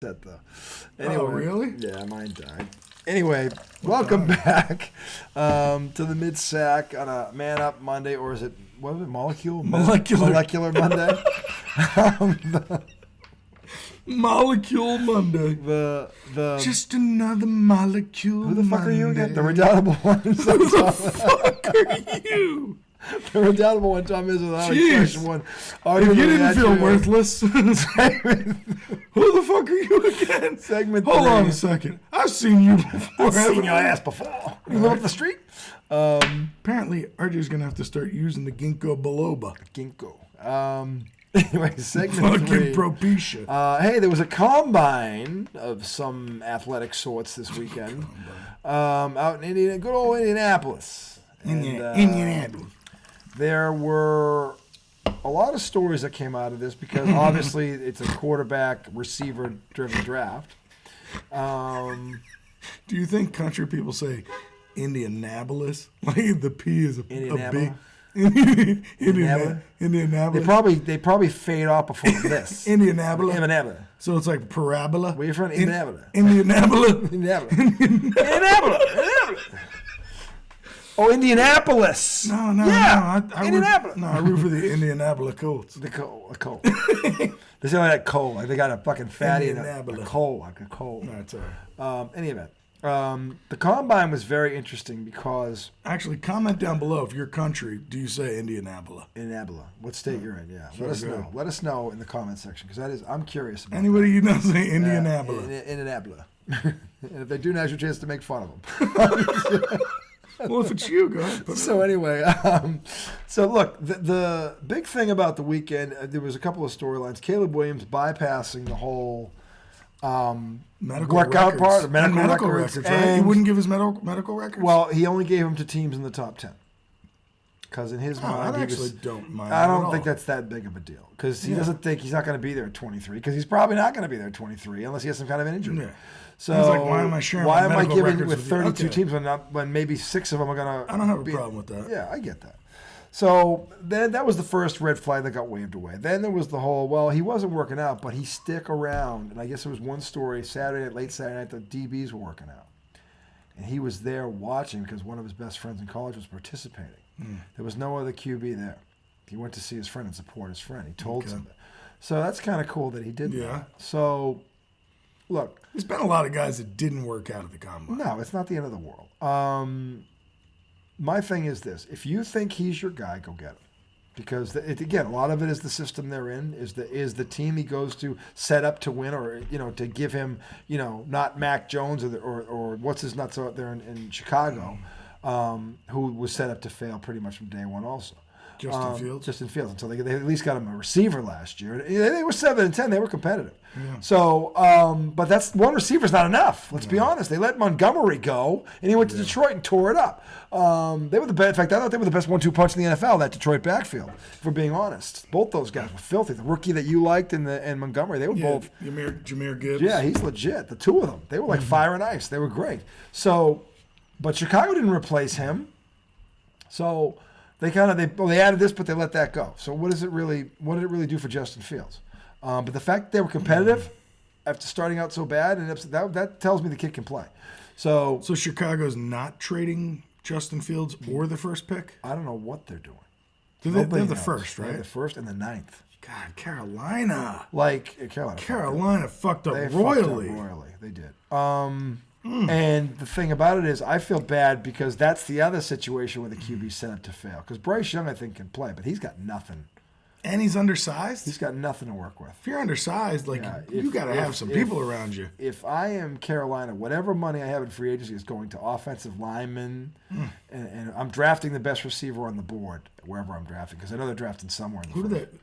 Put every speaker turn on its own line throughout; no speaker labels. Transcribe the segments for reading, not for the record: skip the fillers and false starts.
Set though. Anyway,
Oh, really?
Yeah, mine died. Anyway, welcome back to the mid-sack on a Man Up Monday, or is it, what is it, Molecular Monday?
Molecule Monday.
The
Just another molecule.
Who the fuck are you again? The redoubtable one.
Who the fuck are you?
The redoubtable one, Tom is without question one.
If you didn't feel worthless, who the fuck are you again?
Segment
Hold
3.
on a second. I've seen you before.
I've seen your ass before. You live up the street?
Apparently, RJ's going to have to start using the ginkgo biloba.
Ginkgo. Anyway, segment 3.
Fucking Propecia.
Hey, there was a combine of some athletic sorts this weekend out in good old Indianapolis.
Indianapolis.
There were a lot of stories that came out of this because obviously it's a quarterback receiver driven draft.
Do you think country people say Indianapolis? Like the P is a B? Indianapolis.
They probably fade off before this.
Indianapolis. So it's like parabola.
Where you from? Indianapolis.
Indianapolis.
Oh, Indianapolis.
No.
Indianapolis.
I root for the Indianapolis Colts.
The Colt. They sound like that Colt. Like they got a fucking fatty and a Colt. Like a Colt.
No, it's all right.
Any event. The combine was very interesting because...
Actually, comment down below if your country, do you say Indianapolis?
Indianapolis. What state you're in, yeah. Let us know. Let us know in the comment section because I'm curious about
anybody you know say Indianapolis.
Indianapolis. And if they do, now's your chance to make fun of them.
Well, if it's you, go ahead.
So anyway, so look, the big thing about the weekend, there was a couple of storylines. Caleb Williams bypassing the whole
medical
workout
records.
part,
medical records, right? He wouldn't give his medical records?
Well, he only gave them to teams in the top 10. Because in his mind,
I actually don't mind.
I don't think that's that big of a deal. Because he doesn't think he's not going to be there at 23. Because he's probably not going to be there at 23 unless he has some kind of an injury. Yeah. So
like, why am I sharing my medical
giving
records
with 32 teams when maybe 6 of them are going to...
I don't have a problem with that.
Yeah, I get that. So then that was the first red flag that got waved away. Then there was the whole, well, he wasn't working out, but he stick around. And I guess there was one story, late Saturday night, the DBs were working out. And he was there watching because one of his best friends in college was participating. There was no other QB there. He went to see his friend and support his friend. He told somebody. So that's kind of cool that he did that. So, look.
There's been a lot of guys that didn't work out at the combine.
No, it's not the end of the world. My thing is this. If you think he's your guy, go get him. Because, again, a lot of it is the system they're in, is the team he goes to set up to win or, to give him, not Mac Jones or what's his nuts out there in Chicago, who was set up to fail pretty much from day one also. Justin Fields, until they at least got him a receiver last year. They were 7-10. They were competitive. Yeah. So, but that's one receiver's not enough. Let's be honest. They let Montgomery go, and he went to Detroit and tore it up. They were the best. In fact, I thought they were the best 1-2 punch in the NFL. That Detroit backfield, if we're being honest. Both those guys were filthy. The rookie that you liked and Montgomery, they were both.
Jameer Gibbs.
Yeah, he's legit. The two of them, they were like fire and ice. They were great. So, but Chicago didn't replace him. So. They added this, but they let that go. So what did it really do for Justin Fields? But the fact that they were competitive after starting out so bad, and that tells me the kid can play. So
Chicago's not trading Justin Fields or the first pick?
I don't know what they're doing.
They're the first, right?
They're the first and the 9th.
God, Carolina.
Carolina
fucked up royally.
They did. And the thing about it is, I feel bad because that's the other situation where the QB set up to fail. Because Bryce Young, I think, can play, but he's got nothing.
And he's undersized?
He's got nothing to work with.
If you're undersized, you got to have some people around you.
If I am Carolina, whatever money I have in free agency is going to offensive linemen, and I'm drafting the best receiver on the board wherever I'm drafting, because I know they're drafting somewhere.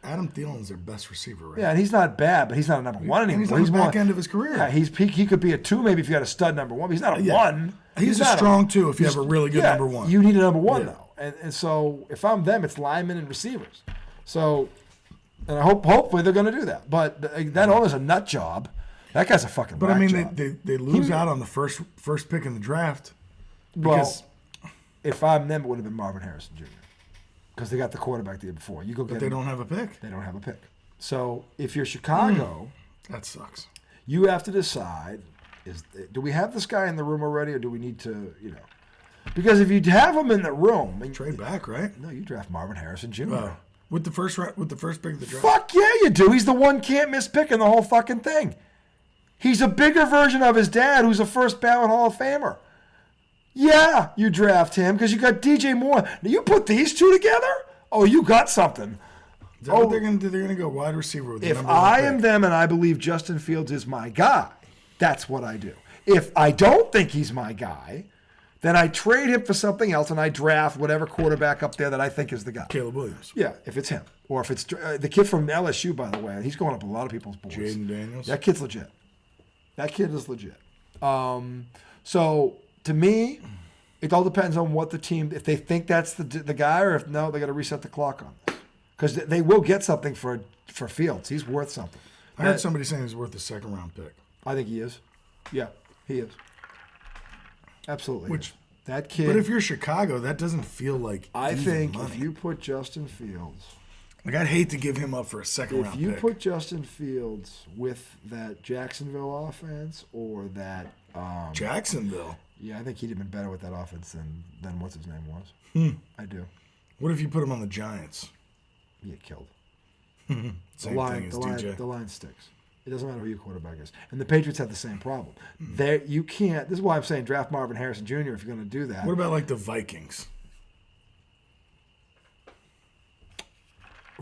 Adam Thielen's their best receiver, right?
Yeah, and he's not bad, but he's not a number one anymore.
And he's on the back end of his career.
Yeah, he could be a 2 maybe if you got a stud number 1, but he's not a 1.
He's a strong 2 if you have a really good number 1.
You need a number 1, though. And so if I'm them, it's linemen and receivers. So... And hopefully they're going to do that. But that owner's a nut job. That guy's a fucking
But
whack
I mean,
job.
they lose out on the first pick in the draft.
Well, if I'm them, it would have been Marvin Harrison Jr. Because they got the quarterback the year before.
But they don't have a pick.
They don't have a pick. So if you're Chicago...
That sucks.
You have to decide: do we have this guy in the room already, or do we need to, Because if you have him in the room,
Trade back, right?
No, you draft Marvin Harrison Jr.
With the first pick of the draft.
Fuck yeah, you do. He's the one can't miss pick in the whole fucking thing. He's a bigger version of his dad, who's a first ballot Hall of Famer. Yeah, you draft him because you got DJ Moore. Now you put these two together. Oh, you got something.
Is that what they're going to do? They're going to go wide receiver with the
If
number one
I
pick.
am them and I believe Justin Fields is my guy, that's what I do. If I don't think he's my guy, then I trade him for something else and I draft whatever quarterback up there that I think is the guy.
Caleb Williams.
Yeah, if it's him. Or if it's the kid from LSU, by the way. He's going up a lot of people's boards.
Jaden Daniels.
That kid's legit. That kid is legit. So, to me, it all depends on what the team, if they think that's the guy, or if no, they got to reset the clock on this. Because they will get something for Fields. He's worth something.
I heard somebody saying he's worth a second-round pick.
I think he is. Yeah, he is. Absolutely. That kid.
But if you're Chicago, that doesn't feel like
I
even
think
money.
if you put Justin Fields.
I'd hate to give him up for a second-round pick.
If you put Justin Fields with that Jacksonville offense or that.
Jacksonville?
Yeah, I think he'd have been better with that offense than what's his name was. I do.
What if you put him on the Giants?
You get killed.
Same thing as DJ.
The line sticks. It doesn't matter who your quarterback is. And the Patriots have the same problem. You can't. This is why I'm saying draft Marvin Harrison Jr. if you're going to do that.
What about like the Vikings?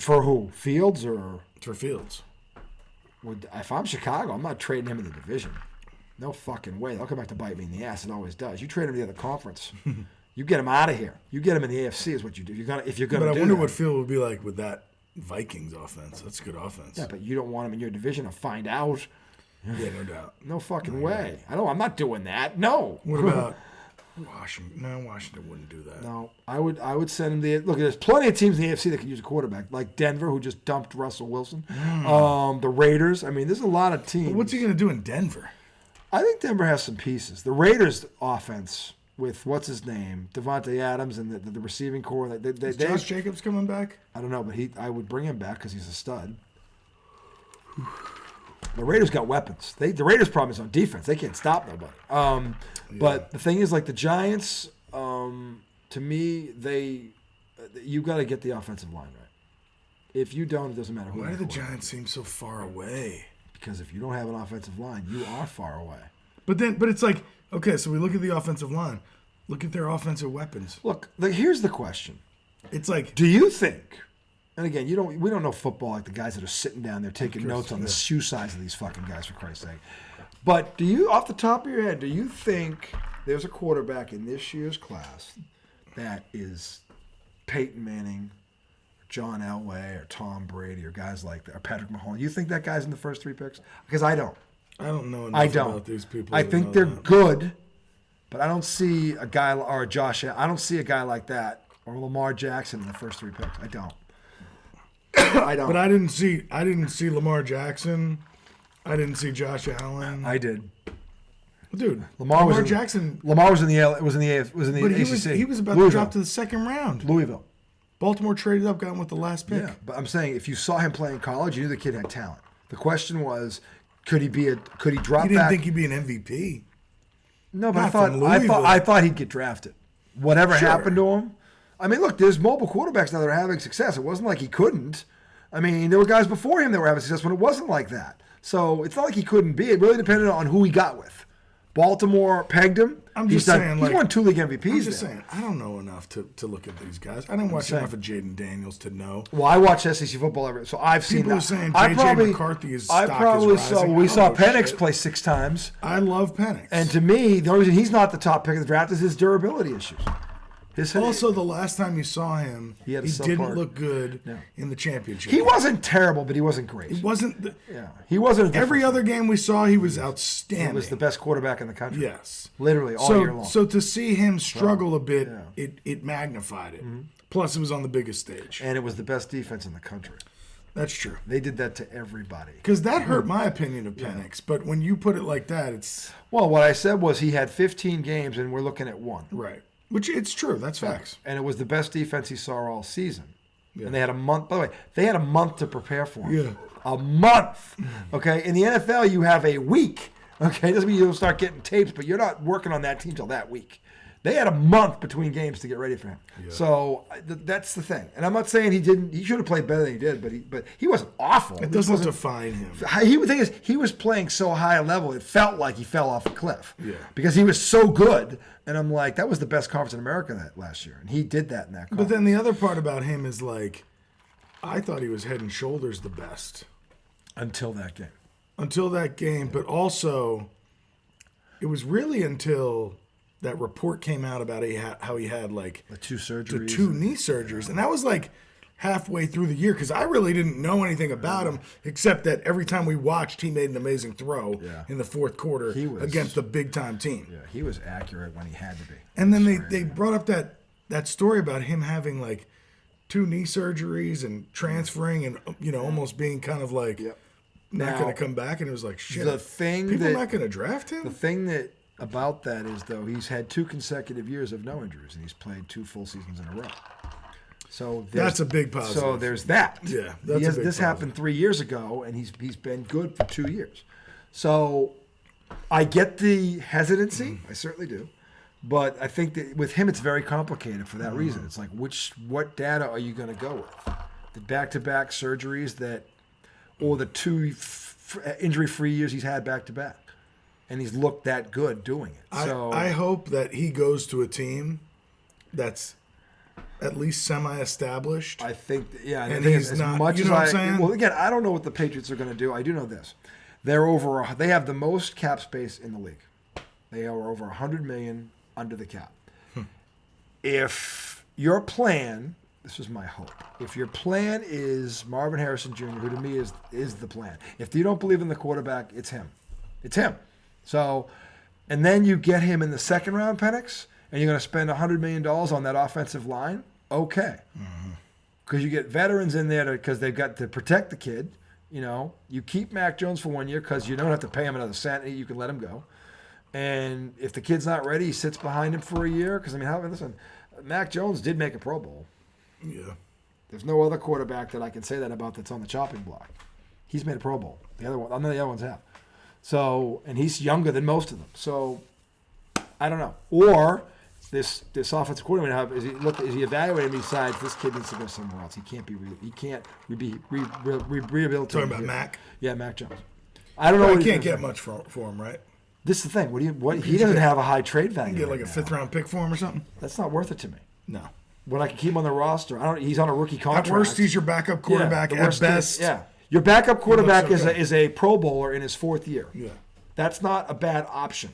For who? Fields or?
For Fields.
If I'm Chicago, I'm not trading him in the division. No fucking way. They'll come back to bite me in the ass. It always does. You trade him to the other conference. You get him out of here. You get him in the AFC is what you do. If you're gonna.
But I wonder what Field would be like with that Vikings offense. That's a good offense.
Yeah, but you don't want him in your division to find out.
Yeah, no doubt.
No fucking way. I'm not doing that. No.
What about Washington? No, Washington wouldn't do that.
No, I would send him look. There's plenty of teams in the AFC that can use a quarterback, like Denver, who just dumped Russell Wilson. The Raiders. I mean, there's a lot of teams.
But what's he going to do in Denver?
I think Denver has some pieces. The Raiders' offense with what's his name, Devontae Adams, and the receiving core.
Is Josh Jacobs coming back?
I don't know, but I would bring him back because he's a stud. The Raiders got weapons. The Raiders' problem is on defense. They can't stop nobody. But the thing is, like the Giants, to me, you got to get the offensive line right. If you don't, it doesn't matter who.
Why do the Giants seem so far away?
Because if you don't have an offensive line, you are far away.
But it's like, okay, so we look at the offensive line. Look at their offensive weapons.
Look, here's the question.
It's like,
do you think? And again, we don't know football like the guys that are sitting down there taking notes on the shoe size of these fucking guys, for Christ's sake. But do you, off the top of your head, do you think there's a quarterback in this year's class that is Peyton Manning, John Elway, or Tom Brady, or guys like that, or Patrick Mahomes? You think that guy's in the first 3 picks? Because I don't.
I don't know enough about these people.
I think they're good, but I don't see a guy or a Josh. I don't see a guy like that or Lamar Jackson in the first 3 picks. I don't. I don't.
But I didn't see Lamar Jackson. I didn't see Josh Allen.
I did.
Dude,
Lamar
Jackson.
Lamar was in the ACC.
He was about
Louisville.
to drop to the second round.
Louisville.
Baltimore traded up, got him with the last pick.
Yeah, but I'm saying if you saw him play in college, you knew the kid had talent. The question was, could he drop
You didn't
back?
think he'd be an MVP?
No, but
Not
I thought he'd get drafted. Whatever
Sure.
happened to him. I mean, look, there's mobile quarterbacks now that are having success. It wasn't like he couldn't. I mean, there were guys before him that were having success when it wasn't like that. So it's not like he couldn't be. It really depended on who he got with. Baltimore pegged him.
I'm just saying,
he's won 2 league MVPs.
I'm just saying, I don't know enough to look at these guys. I didn't watch enough of Jaden Daniels to know.
Well, I watch SEC football every, so I've seen that.
People are saying J.J. McCarthy's stock is rising.
We saw Penix play 6 times.
I love Penix.
And to me, the only reason he's not the top pick of the draft is his durability issues.
Also, the last time you saw him, he didn't look good in the championship.
He wasn't terrible, but he wasn't great.
He wasn't.
He wasn't.
Every other game we saw, he was outstanding.
He was the best quarterback in the country.
Yes,
literally all year long.
So to see him struggle a bit, it magnified it. Mm-hmm. Plus, it was on the biggest stage,
and it was the best defense in the country.
That's true.
They did that to everybody.
Because that hurt my opinion of Penix. But when you put it like that, it's
well. What I said was he had 15 games, and we're looking at 1.
Right. Which it's true. That's facts.
And it was the best defense he saw all season.
Yeah.
And they had a month. By the way, they had a month to prepare for him.
Yeah.
A month. Okay. In the NFL, you have a week. Okay. Doesn't mean you'll start getting tapes, but you're not working on that team till that week. They had a month between games to get ready for him. Yeah. So that's the thing. And I'm not saying he didn't. He should have played better than he did, but he wasn't awful.
It doesn't define him.
The thing is, he was playing so high a level, it felt like he fell off a cliff.
Yeah.
Because he was so good. And I'm like, that was the best conference in America that last year. And he did that in that conference.
But then the other part about him is like, I thought he was head and shoulders the best.
Until that game. But also, it was really until that report came out about how he had like the two surgeries,
the two knee surgeries, and that was like halfway through the year because I really didn't know anything about him except that every time we watched, he made an amazing throw in the fourth quarter against a big time team.
Yeah, he was accurate when he had to be.
And then they brought up that story about him having like two knee surgeries and transferring and almost being kind of like not going to come back, and it was like shit. People not going to draft him.
The thing that about that is, though, he's had 2 consecutive years of no injuries, and he's played 2 full seasons in a row. So
that's a big positive.
So there's that.
Yeah,
this happened 3 years ago, and he's been good for 2 years. So I get the hesitancy. I certainly do. But I think that with him, it's very complicated for that reason. It's like, what data are you going to go with? The back-to-back surgeries or the 2 injury-free years he's had back-to-back. And he's looked that good doing it. So
I hope that he goes to a team that's at least semi-established.
I think,
and he's not. Much you know what I'm saying?
Well, again, I don't know what the Patriots are going to do. I do know this: they have the most cap space in the league. They are over $100 million under the cap. If your plan, this is my hope. If your plan is Marvin Harrison Jr., who to me is the plan. If you don't believe in the quarterback, it's him. It's him. So, and then you get him in the second round, Penix, and you're going to spend $100 million on that offensive line. Okay, because you get veterans in there because they've got to protect the kid. You keep Mac Jones for 1 year because you don't have to pay him another cent. You can let him go. And if the kid's not ready, he sits behind him for a year. Because listen, Mac Jones did make a Pro Bowl.
Yeah.
There's no other quarterback that I can say that about that's on the chopping block. He's made a Pro Bowl. None of the other ones have. So, and he's younger than most of them. So, I don't know. Or this offensive coordinator, is he evaluating and decides this kid needs to go somewhere else? He can't be rehabilitated.
Talking about Mac?
Yeah, Mac Jones. I don't know.
I can't get much for him, right?
This is the thing. He doesn't have a high trade value.
You get like a 5th round pick for him or something?
That's not worth it to me.
No.
When I can keep him on the roster, he's on a rookie contract.
At worst, he's your backup quarterback. At best,
your backup quarterback is a Pro Bowler in his 4th year.
Yeah.
That's not a bad option.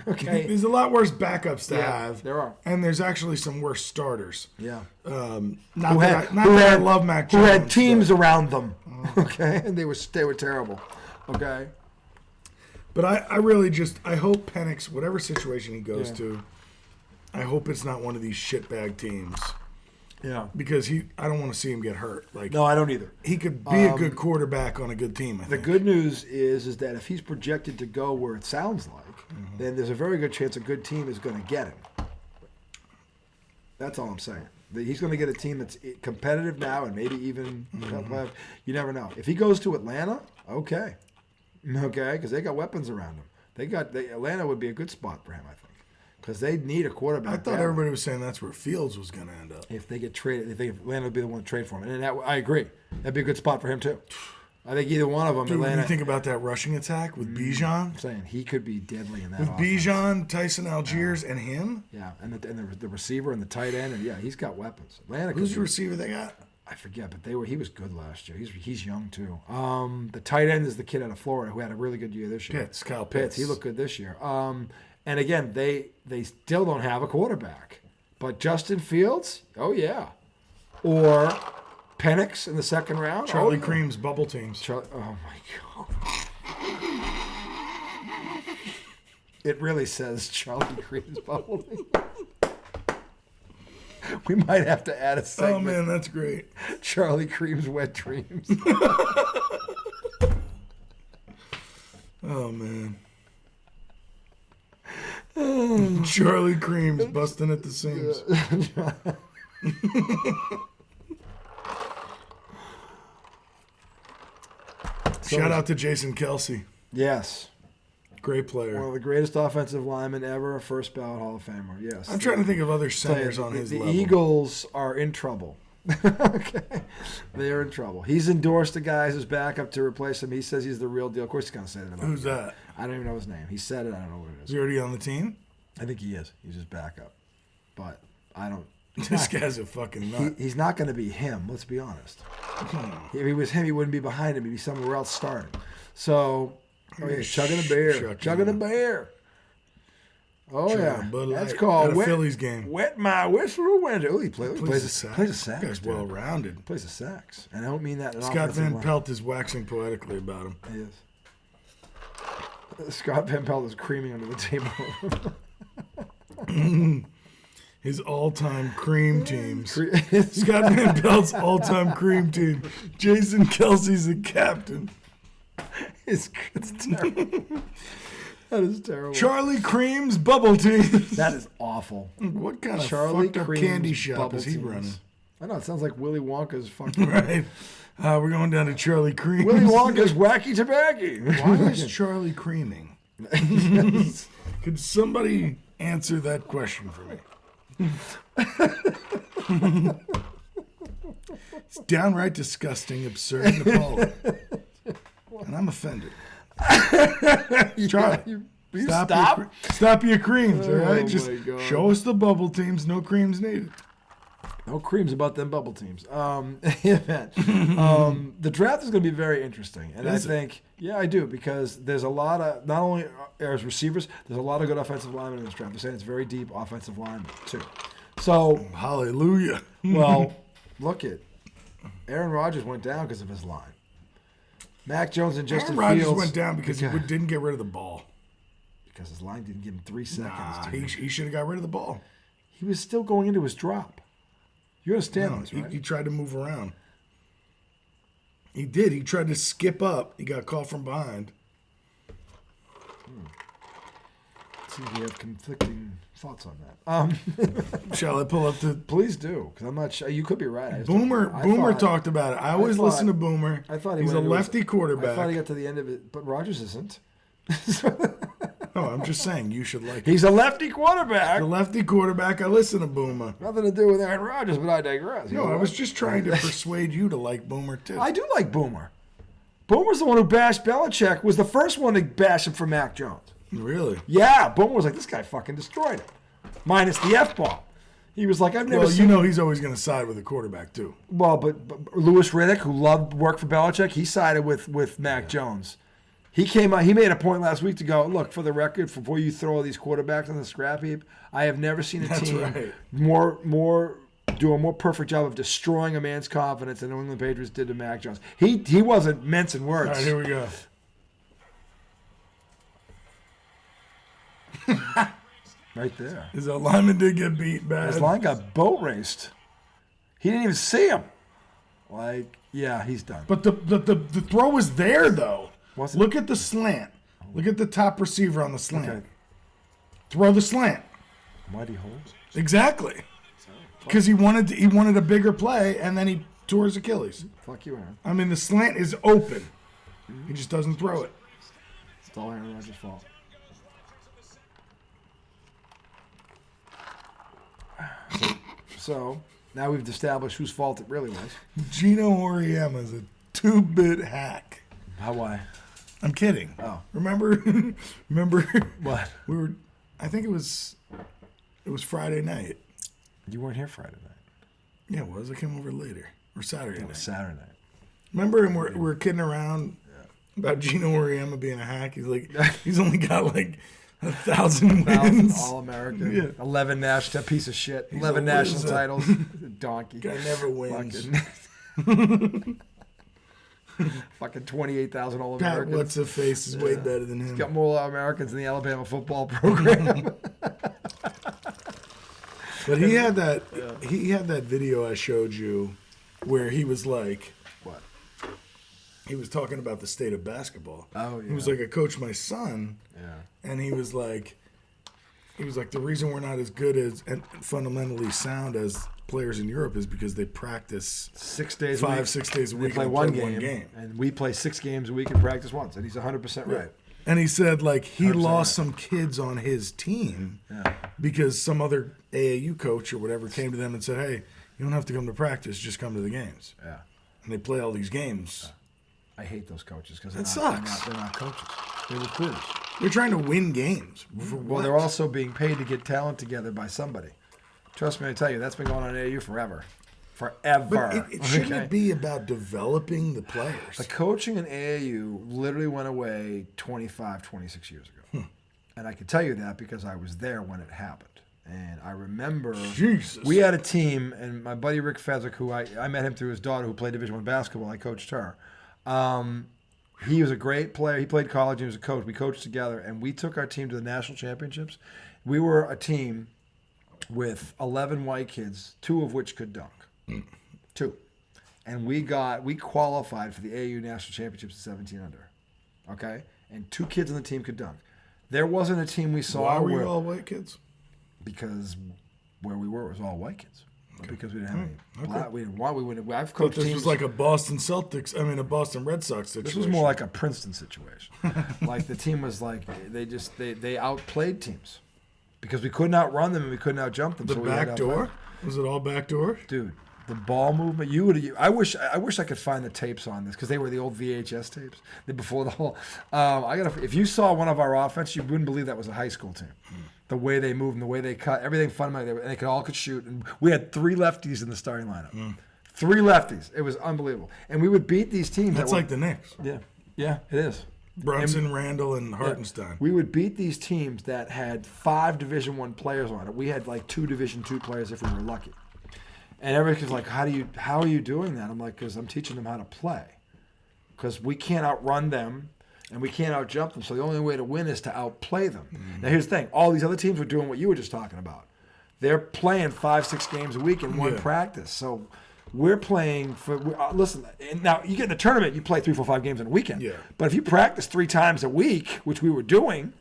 Okay.
There's a lot worse backups to have.
There are.
And there's actually some worse starters.
Yeah.
I love Mac Jones.
Who had teams around them. Okay. And they were terrible. Okay.
But I really I hope Penix, whatever situation he goes to, I hope it's not one of these shitbag teams.
Yeah.
Because I don't want to see him get hurt.
No, I don't either.
He could be a good quarterback on a good team, I think.
The good news is that if he's projected to go where it sounds like, then there's a very good chance a good team is going to get him. That's all I'm saying. He's going to get a team that's competitive now and maybe even you never know. If he goes to Atlanta, okay, because they got weapons around him. Atlanta would be a good spot for him, I think. Because they need a quarterback.
I thought everybody was saying that's where Fields was going to end up.
If they get traded, Atlanta would be the one to trade for him. And I agree. That'd be a good spot for him, too. I think either one of them.
Dude, when you think about that rushing attack with Bijan.
I'm saying he could be deadly in that
with
offense.
Bijan, Tyson Algiers, and him?
Yeah, and the receiver and the tight end. And he's got weapons. Atlanta.
Who's the receiver they got?
I forget, but he was good last year. He's young, too. The tight end is the kid out of Florida who had a really good year this year.
Kyle Pitts.
He looked good this year. And again, they still don't have a quarterback. But Justin Fields, oh yeah. Or Penix in the second round.
Charlie Cream's bubble teams.
Oh my God. It really says Charlie Cream's bubble team. We might have to add a segment.
Oh man, that's great.
Charlie Cream's wet dreams.
Oh man. Charlie Cream's busting at the seams. Shout out to Jason Kelsey.
Yes.
Great player.
One of the greatest offensive linemen ever, a first ballot Hall of Famer. Yes.
I'm trying to think of other centers on his level.
The Eagles are in trouble. Okay. They are in trouble. He's endorsed a guy as his backup to replace him. He says he's the real deal. Of course he's going to say that about
Who's
him.
that?
I don't even know his name. He said it. I don't know what it
Is
is.
he already on the team?
I think he is. He's his backup. But I don't.
This guy's a fucking nut.
He's not going to be him, let's be honest. If he was him, he wouldn't be behind him. He'd be somewhere else starting. So, chugging a beer. Chugging a beer. Oh, yeah. That's called
wet, Phillies game.
Wet my whistle to winter. Oh, he plays a sax.
That guy's well-rounded.
Plays a sax. And I don't mean that in
Scott Van Pelt is waxing poetically about him.
He is. Scott Van Pelt is creaming under the table.
His all-time cream teams. Scott Van Pelt's all-time cream team. Jason Kelsey's the captain.
It's terrible. That is terrible.
Charlie Cream's bubble teams.
That is awful.
What kind of fucked up candy shop is he running?
I know, it sounds like Willy Wonka's fucking...
Right. We're going down to Charlie Cream.
Willy Wonka's wacky tobacco.
Why is Charlie creaming? Yes. Could somebody answer that question for me? It's downright disgusting, absurd, and appalling. And I'm offended. Charlie, stop your creams, all right? Just show us the bubble teams. No creams needed.
No creams about them bubble teams. The draft is going to be very interesting. And I think, I do, because there's a lot of, not only as receivers, there's a lot of good offensive linemen in this draft. They're saying it's very deep offensive linemen, too. So,
hallelujah.
Well, look at Aaron Rodgers went down because of his line. Mac Jones and Justin Fields.
Aaron Rodgers went down because he didn't get rid of the ball.
Because his line didn't give him 3 seconds.
He should have got rid of the ball.
He was still going into his drop. You understand this, right?
He tried to move around. He did. He tried to skip up. He got caught from behind.
See, we have conflicting thoughts on that.
Shall I pull up the...
Please do, because I'm not sure. You could be right.
Boomer talked about it. I always listen to Boomer.
I thought
he's a lefty quarterback.
I thought he got to the end of it, but Rodgers isn't.
No, I'm just saying you should like him.
He's a lefty quarterback.
The lefty quarterback. I listen to Boomer.
Nothing to do with Aaron Rodgers, but I digress.
No, I was just trying to persuade you to like Boomer, too.
I do like Boomer. Boomer's the one who bashed Belichick, was the first one to bash him for Mac Jones.
Really?
Yeah, Boomer was like, this guy fucking destroyed him. Minus the F-bomb. He was like, I've never seen...
Well, he's always going to side with the quarterback, too.
Well, but Louis Riddick, who loved work for Belichick, he sided with Mac Jones. He came out. He made a point last week to go, look, for the record, before you throw all these quarterbacks on the scrap heap, I have never seen a team do a more perfect job of destroying a man's confidence than the New England Patriots did to Mac Jones. He wasn't mincing words.
All right, here we go.
Right there.
His lineman did get beat bad.
His line got boat raced. He didn't even see him. He's done.
But the throw was there, though.
Was it?
Look at the slant. Look at the top receiver on the slant.
Okay.
Throw the slant.
Why'd he hold?
Exactly. Because he wanted a bigger play, and then he tore his Achilles.
Fuck you, Aaron.
I mean, the slant is open. He just doesn't throw it.
It's all Aaron Rodgers' fault. So now we've established whose fault it really was.
Gino Auriemma is a 2-bit hack.
How? Why?
I'm kidding.
Oh,
remember
what?
I think it was Friday night.
You weren't here Friday night.
Yeah, it was. I came over later. Or Saturday night.
It was Saturday night.
Remember, and we're kidding around about Gino Auriemma being a hack. He's like, he's only got like 1,000 wins.
All-American. Yeah. 11 national, piece of shit. 11 national titles. Donkey.
Guy never wins.
Fucking 28,000
Pat
All-Americans.
What's-a-face is way better than him.
He's got more All-Americans than the Alabama football program.
But he had that video I showed you where he was like,
what?
He was talking about the state of basketball.
Oh, yeah.
He was like, I coach my son.
Yeah.
And he was like, He was like, the reason we're not as good as and fundamentally sound as players in Europe is because they practice
6 days,
6 days a week.
They play one game, and we play 6 games a week and practice once. And he's 100% right.
And he said, like, he lost
right.
some kids on his team because some other AAU coach or whatever came to them and said, hey, you don't have to come to practice, just come to the games.
Yeah.
And they play all these games.
I hate those coaches because
sucks.
They're not coaches. They're recruiters.
They're trying to win games.
Well, they're also being paid to get talent together by somebody. Trust me, I tell you, that's been going on in AAU forever. Forever.
But shouldn't it be about developing the players?
The coaching in AAU literally went away 25, 26 years ago. And I can tell you that because I was there when it happened. And I remember we had a team, and my buddy Rick Fezzik, who I met him through his daughter who played Division I basketball. I coached her. He was a great player. He played college. He was a coach. We coached together, and we took our team to the national championships. We were a team with 11 white kids, 2 of which could dunk. 2. And we qualified for the AAU national championships at 17 under. Okay? And 2 kids on the team could dunk. There wasn't a team we saw.
Why were you all white kids?
Because where we were was all white kids. Okay. Because we didn't have any black.
Okay.
I've coached
this
teams.
Was like a Boston Red Sox situation.
This was more like a Princeton situation. Like the team was like they outplayed teams because we couldn't outrun them and we couldn't outjump them.
The back door? Was it all back door?
Dude, the ball movement. I wish I could find the tapes on this because they were the old VHS tapes before the whole. If you saw one of our offense, you wouldn't believe that was a high school team. The way they moved and the way they cut, everything fundamentally, and they all could shoot. And we had 3 lefties in the starting lineup. 3 lefties. It was unbelievable. And we would beat these teams.
That's like the Knicks.
Yeah, it is.
Brunson, Randall, and Hartenstein.
We would beat these teams that had 5 Division I players on it. We had like 2 Division II players if we were lucky. And everybody was like, how are you doing that? I'm like, because I'm teaching them how to play. Because we can't outrun them. And we can't outjump them, so the only way to win is to outplay them. Now, here's the thing. All these other teams were doing what you were just talking about. They're playing 5-6 games a week in one practice. So we're playing for listen, now you get in a tournament, you play 3, 4, 5 games in a weekend.
Yeah.
But if you practice 3 times a week, which we were doing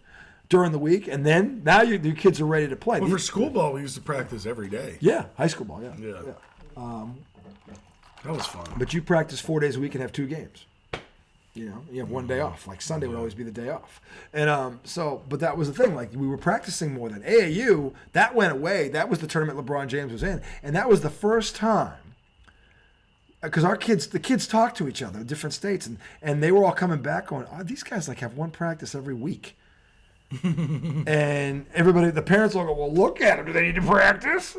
during the week, and then now your kids are ready to play.
Well, for school ball, we used to practice every day.
Yeah, high school ball, yeah.
That was fun.
But you practice 4 days a week and have 2 games. You know, you have one day off. Like Sunday would always be the day off. And but that was the thing. Like we were practicing more than AAU. That went away. That was the tournament LeBron James was in. And that was the first time, because the kids talked to each other in different states. And they were all coming back going, these guys like have one practice every week. And everybody, the parents all go, well, look at them. Do they need to practice?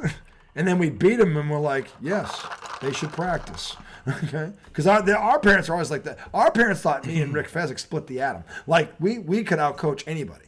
And then we beat them and we're like, yes, they should practice. Okay, because our parents are always like that. Our parents thought me and Rick Fezzik split the atom. Like we could outcoach anybody,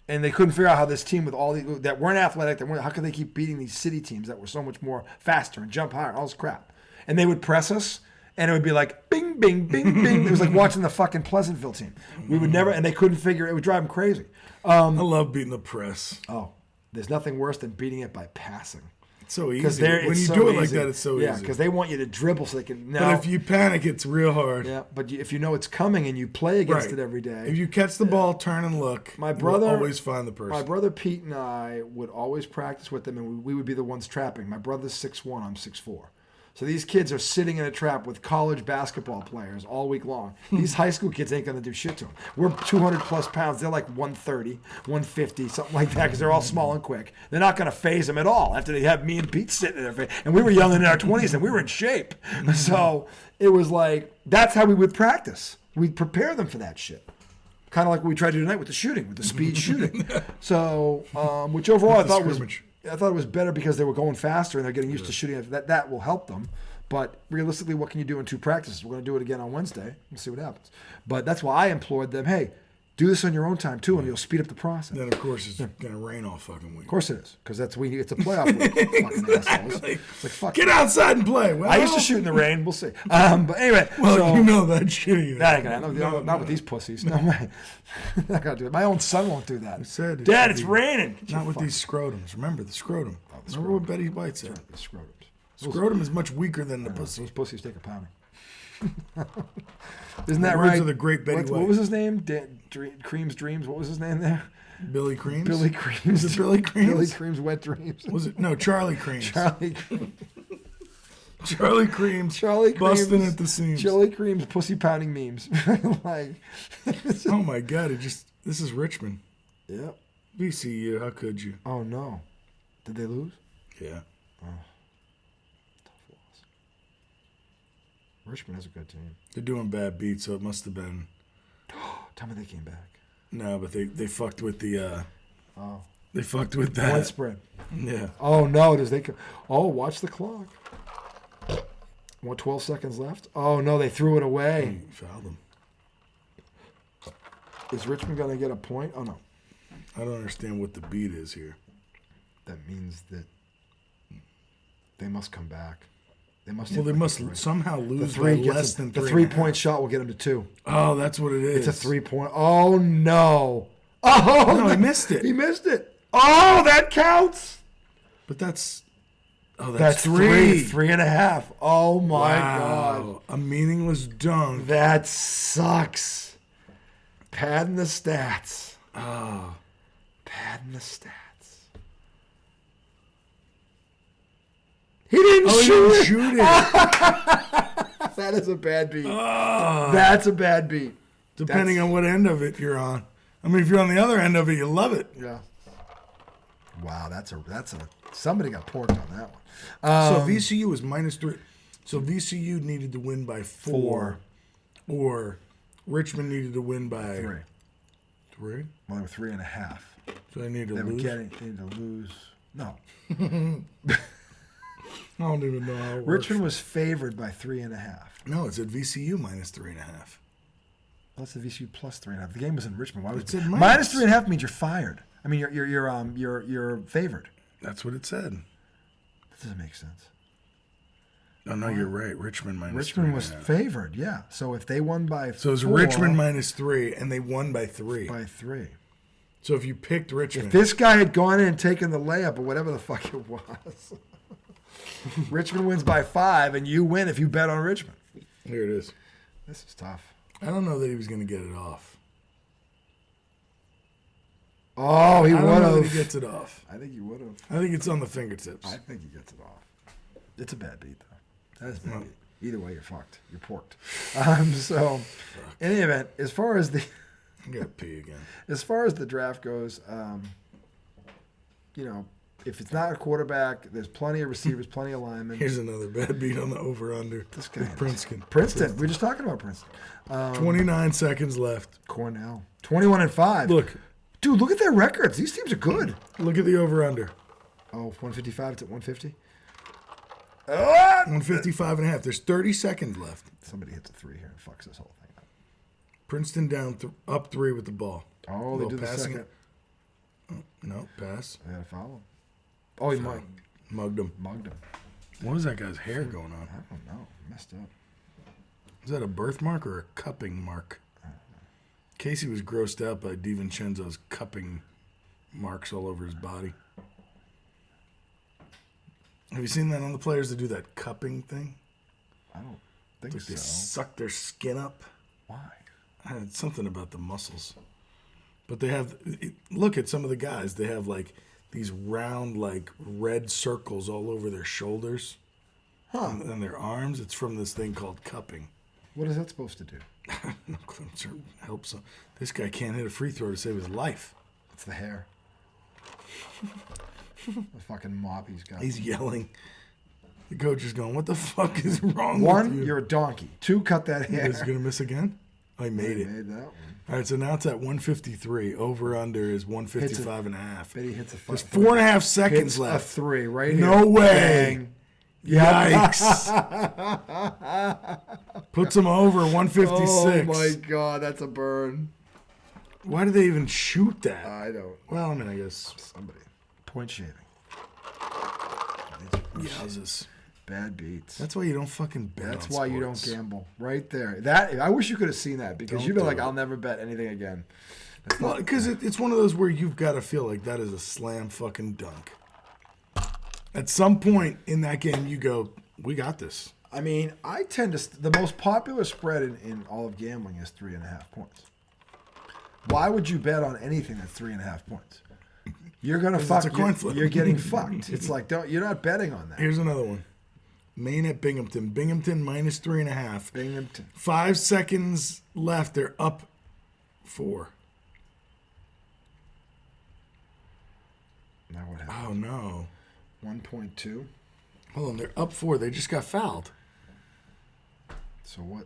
and they couldn't figure out how this team with all these that weren't athletic, how could they keep beating these city teams that were so much more faster and jump higher, all this crap. And they would press us, and it would be like bing, bing, bing, bing. It was like watching the fucking Pleasantville team. We would never, and they couldn't figure it. Would drive them crazy.
I love beating the press.
Oh, there's nothing worse than beating it by passing.
So easy. When you do it like that, it's so easy.
Yeah, because they want you to dribble so they can.
But if you panic, it's real hard.
Yeah, but if you know it's coming and you play against it every day.
If you catch the ball, turn and look. You'll always find the person.
My brother Pete and I would always practice with them, and we would be the ones trapping. My brother's 6'1", I'm 6'4". So these kids are sitting in a trap with college basketball players all week long. These high school kids ain't going to do shit to them. We're 200 plus pounds. They're like 130, 150, something like that, because they're all small and quick. They're not going to phase them at all after they have me and Pete sitting in their face. And we were young in our 20s and we were in shape. So it was like, that's how we would practice. We'd prepare them for that shit. Kind of like what we tried to do tonight with the shooting, with the speed shooting. So, which overall I thought it was better because they were going faster and they're getting used to shooting. That will help them. But realistically, what can you do in 2 practices? We're going to do it again on Wednesday. We'll see what happens. But that's why I implored them, hey, do this on your own time too, and you'll speed up the process.
Then, of course, it's going to rain all fucking week.
Of course it is, because it's a playoff week. Fucking assholes. It's like, fuck.
Get outside and play. Well,
I used to shoot in the rain. We'll see. But anyway.
Well, you know that shit.
Not with these pussies. No way. I'm not going to do it. My own son won't do that. Dad, it's raining.
Not with these scrotums. Remember the scrotum. Remember what Betty White said?
The scrotums.
Scrotum is much weaker than the pussy.
Those pussies take a pounding. Isn't that
right?
right?
Of the great Betty White.
What was his name? Cream's Dreams. What was his name there?
Billy Creams?
Billy Creams.
Was it Billy Creams?
Billy Creams' Wet Dreams.
Was it? No, Charlie Creams.
Charlie Creams.
Charlie Creams.
Charlie Creams.
Busting at the seams.
Charlie Creams pussy pounding memes. Like,
oh my God! This is Richmond.
Yep.
VCU. How could you?
Oh no. Did they lose?
Yeah.
Oh. Tough loss. Richmond has a good team.
They're doing bad beats, so it must have been.
Tell me they came back.
No, but they fucked with the.
Oh.
They fucked with that.
Point spread.
Yeah.
Oh no! Watch the clock. 12 seconds left. Oh no! They threw it away.
Fouled them.
Is Richmond gonna get a point? Oh no.
I don't understand what the beat is here.
That means that they must come back. They must.
Well, they must somehow lose
the
by less than
the
3.5.
3-point shot will get them to 2.
Oh, that's what it is.
It's a 3-point. Oh no! Oh
no, he missed it.
He missed it. Oh, that counts.
But that's 3.
3.5. Oh my God!
A meaningless dunk.
That sucks. Padding the stats.
Oh.
Padding the stats. He didn't shoot it. That is a bad beat. That's a bad beat.
Depending on what end of it you're on. I mean, if you're on the other end of it, you love it.
Yeah. Wow, that's a somebody got porked on that one.
So VCU was -3. So VCU needed to win by 4. Or Richmond needed to win by
3.
3?
Well, they were 3.5.
So they needed to
They
lose.
they needed to lose. No.
I don't even know how it works.
Richmond was favored by 3.5.
No, it said VCU -3.5.
Plus the VCU plus 3.5. The game was in Richmond. Why was
It said
minus 3.5 means you're fired. I mean, you're favored.
That's what it said.
That doesn't make sense.
Oh, no, you're right. Richmond -3.5.
Richmond was favored, yeah. So if they won by 4.
So it was Richmond -3, and they won by 3.
By 3.
So if you picked Richmond.
If this guy had gone in and taken the layup or whatever the fuck it was, Richmond wins by 5, and you win if you bet on Richmond.
Here it is.
This is tough.
I don't know that he was going to get it off.
Oh, he would
I don't know that
have.
he gets it off.
I think he would have.
I think it's on the fingertips.
I think he gets it off. It's a bad beat, though. That is a bad beat. Either way, you're fucked. You're porked. So, in any event, as far as the
I got to pee again.
As far as the draft goes, if it's not a quarterback, there's plenty of receivers, plenty of linemen.
Here's another bad beat on the over-under.
This guy.
Princeton.
We were just talking about Princeton.
29 seconds left.
Cornell. 21-5. Dude, look at their records. These teams are good.
Look at the over-under.
Oh, 155 to 150?
155.5. There's 30 seconds left.
Somebody hits a 3 here and fucks this whole thing up.
Princeton down up 3 with the ball.
Oh, they do the second.
Oh, no, pass.
They had to foul him. Oh, he
mugged him. What is that guy's hair going on?
I don't know. Messed up.
Is that a birthmark or a cupping mark? Casey was grossed out by DiVincenzo's cupping marks all over his body. Have you seen that on the players that do that cupping thing?
I don't think
like
so.
They suck their skin up.
Why?
It's something about the muscles. But they have, look at some of the guys. They have like these round, like red circles all over their shoulders and their arms. It's from this thing called cupping.
What is that supposed to do?
No clue. I'm sure it helps him. This guy can't hit a free throw to save his life.
It's the hair. The fucking mop he's got.
He's yelling. The coach is going, what the fuck is wrong
1,
with you?
You're a donkey. 2, cut that hair.
He's going to miss again? Oh, he made it.
Made that one.
All right, so now it's at 153. Over-under is 155.5.
Bet he hits a 5.
There's 4.5 seconds
hits
left.
A 3 right here.
No way.
Bang.
Yikes. Puts him over 156.
Oh, my God. That's a burn.
Why do they even shoot that?
I don't.
Well, I mean, I guess.
Somebody. Point shaving.
Yowzes.
Bad beats.
That's why you don't fucking bet.
That's
on
why you
sports.
don't gamble. Right there. That I wish you could have seen that because you'd be like, I'll never bet anything again.
Well, because it's one of those where you've got to feel like that is a slam fucking dunk. At some point in that game, you go, we got this.
I mean, I tend to. The most popular spread in all of gambling is 3.5 points. Why would you bet on anything that's 3.5 points? You're gonna
It's a coin
you're,
flip.
you're getting fucked. It's like you're not betting on that.
Here's another one. Maine at Binghamton. Binghamton minus 3.5.
Binghamton.
5 seconds left. They're up 4.
Now what happened?
Oh no.
1.2.
Hold on, they're up 4. They just got fouled.
So what?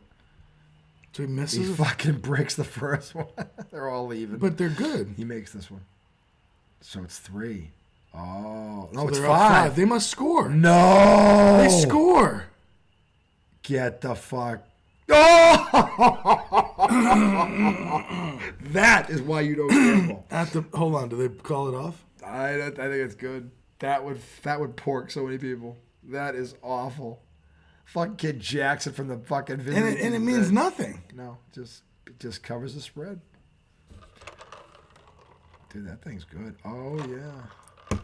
So he
He
misses.
fucking breaks the first one. They're all leaving.
But they're good.
He makes this one. So it's 3. Oh no,
So
it's
they're up
5.
They must score.
No,
They score.
Get the fuck. Oh! That is why you don't gamble.
Hold on, do they call it off?
I think it's good. That would pork so many people. That is awful. Fucking Kid Jackson from the fucking
And it means nothing.
No, it just covers the spread. Dude, that thing's good. Oh yeah.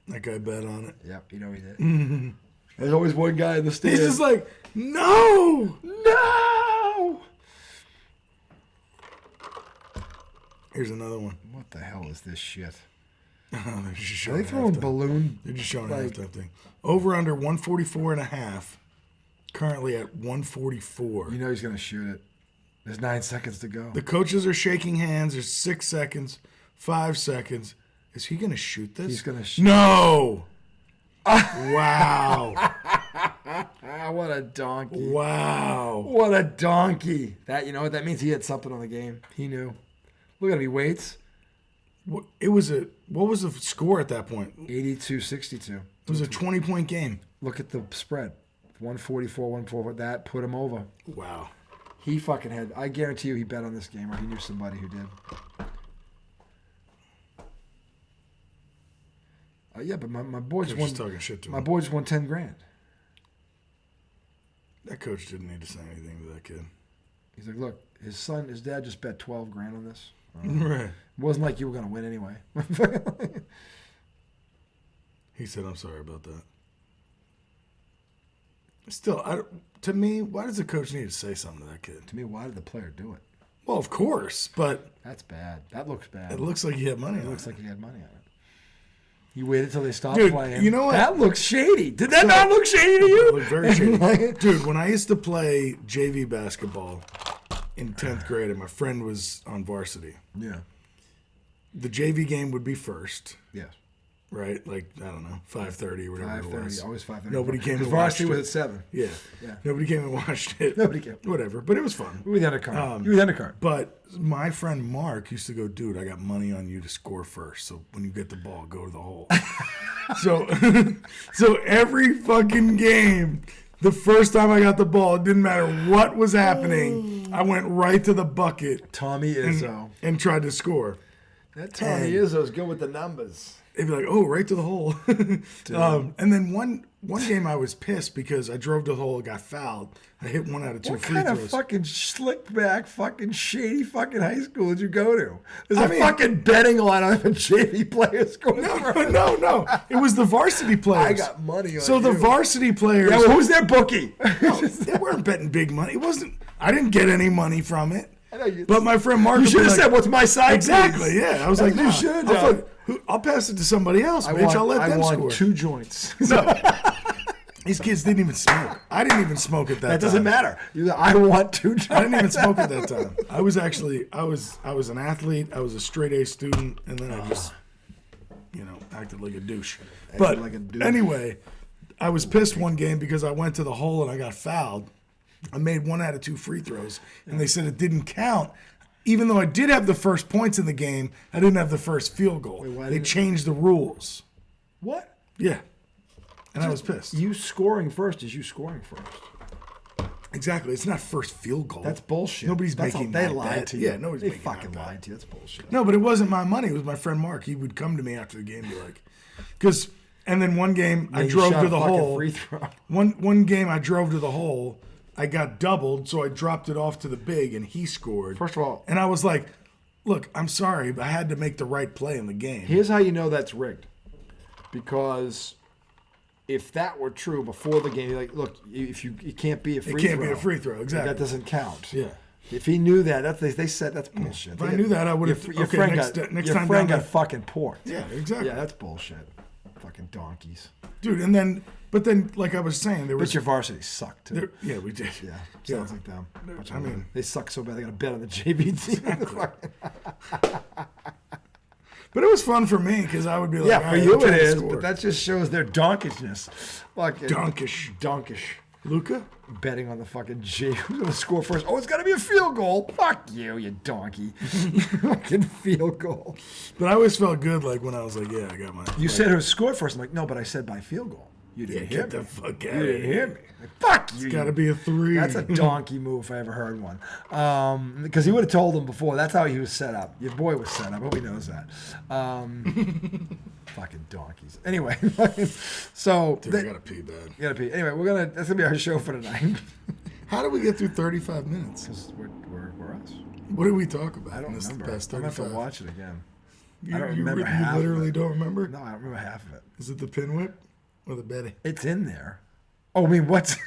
That guy bet on it.
Yep, you know he did. There's always one guy in the stands.
He's just like, no. Here's another one.
What the hell is this shit?
They're just
Are
showing
they throwing
halftime.
balloon?
They're just showing
like-
halftime thing. Over under 144.5. Currently at 144.
You know he's gonna shoot it. There's 9 seconds to go.
The coaches are shaking hands. There's 6 seconds, 5 seconds. Is he going to shoot this?
He's gonna shoot.
No. Wow.
Ah, what a donkey!
Wow.
What a donkey! That, you know what that means? He had something on the game. He knew. Look at him. He waits.
What was the score at that point?
82-62.
It was a 20-point game.
Look at the spread. 144, 144. That put him over.
Wow.
He fucking had. I guarantee you, he bet on this game, or he knew somebody who did. Yeah, but my boy just
They're
won.
just talking shit to
My
him.
boy just won $10,000.
That coach didn't need to say anything to that kid.
He's like, look, his dad just bet $12,000 on this.
Right.
It wasn't like you were gonna win anyway.
He said, I'm sorry about that. Still, to me, why does the coach need to say something to that kid?
To me, why did the player do it?
Well, of course, but
That's bad. That looks bad.
it looks like he had money
It
on
looks
it.
like he had money on it. You waited till they stopped
Dude,
playing.
you know what?
That looks shady. Did that not look shady to you?
It looked very shady. Dude, when I used to play JV basketball in 10th grade and my friend was on varsity,
Yeah.
the JV game would be first,
Yes.
right? Like, I don't know, 5:30 or whatever it
5:30.
was.
Always 5:30.
Nobody came
Because
and watched
varsity was
it.
at 7.
Yeah.
Yeah.
Nobody came and watched it.
Nobody came.
Whatever. But it was fun.
You were the undercard. You were the undercard.
But my friend Mark used to go, dude, I got money on you to score first. So when you get the ball, go to the hole. So every fucking game, the first time I got the ball, it didn't matter what was happening. I went right to the bucket
Tommy Izzo.
and tried to score.
That Tommy Izzo's good with the numbers.
They'd be like, oh, right to the hole. And then one game I was pissed because I drove to the hole and got fouled. I hit 1 out of 2
What
free
kind
throws.
of fucking slick back, fucking shady fucking high school did you go to? There's a fucking betting line on if a JV player scores.
No. It was the varsity players.
I got money on
So the
you.
varsity players,
Yeah, well, who's their bookie?
they weren't betting big money. It wasn't. I didn't get any money from it.
I know you.
But my friend Mark
You
would
should
be
have
like,
said, "What's my side?"
exactly.
please?"
Yeah, I was
That's
like,
what you
nah,
should have done.
I'll pass it to somebody else, bitch. I'll let them
I
score.
want 2 joints.
These kids didn't even smoke. I didn't even smoke at that time.
That doesn't matter. I want 2 joints.
I didn't even smoke at that time. I was an athlete. I was a straight A student, and then I just, acted like a douche. But
like a douche.
anyway, I was pissed one game because I went to the hole and I got fouled. I made 1 out of 2 free throws, and they said it didn't count. Even though I did have the first points in the game, I didn't have the first field goal. They changed the rules.
What?
Yeah. And I was pissed.
You scoring first is you scoring first.
Exactly. It's not first field goal.
That's bullshit.
Nobody's
That's
making
They
that
lied
bet.
to you.
Yeah, nobody's
They
making
fucking
that bet.
lied to you. That's bullshit.
No, but it wasn't my money. It was my friend Mark. He would come to me after the game and be like, and then one game I
you
drove
shot
to
a
the
fucking
hole.
free throw.
One game I drove to the hole. I got doubled, so I dropped it off to the big, and he scored.
First of all,
and I was like, look, I'm sorry, but I had to make the right play in the game.
here's how you know that's rigged. Because if that were true before the game, you're like, look, if you can't be a free throw.
It can't be a free throw, exactly.
That doesn't count.
Yeah.
If he knew that, they said that's bullshit.
If I knew that, I would have.
Your friend got fucking porked.
Yeah, exactly.
Yeah, that's bullshit. Fucking donkeys.
Dude, but then, like I was saying, there was.
But your varsity sucked, too.
Yeah, we did.
Yeah, sounds like them.
I mean.
They suck so bad they got to bet on the JV team.
Exactly. But it was fun for me because I would be like,
yeah, for you it is, but that just shows their donkishness. Fucking donkish.
Luca?
Betting on the fucking J. Who's going to score first? Oh, it's got to be a field goal. Fuck you, you donkey. Fucking field goal.
But I always felt good, like, when I was like, yeah, I got my...
You said who scored first. I'm like, no, but I said by field goal. You didn't hear me.
Get the fuck out of here.
You didn't hear me. Like, fuck you.
It's got to be a 3.
That's a donkey move if I ever heard one. Because he would have told him before. That's how he was set up. Your boy was set up. I hope he knows that. Fucking donkeys. Anyway, so...
Dude, I got to pee bad.
You got to pee. Anyway, that's going to be our show for tonight.
How did we get through 35 minutes?
Because we're us.
What did we talk about?
I don't remember.
Past
I'm going to have to watch it again.
I don't remember half. You literally don't remember?
No, I don't remember half of it.
Is it the pin whip or the Betty?
It's in there. Oh, I mean, what's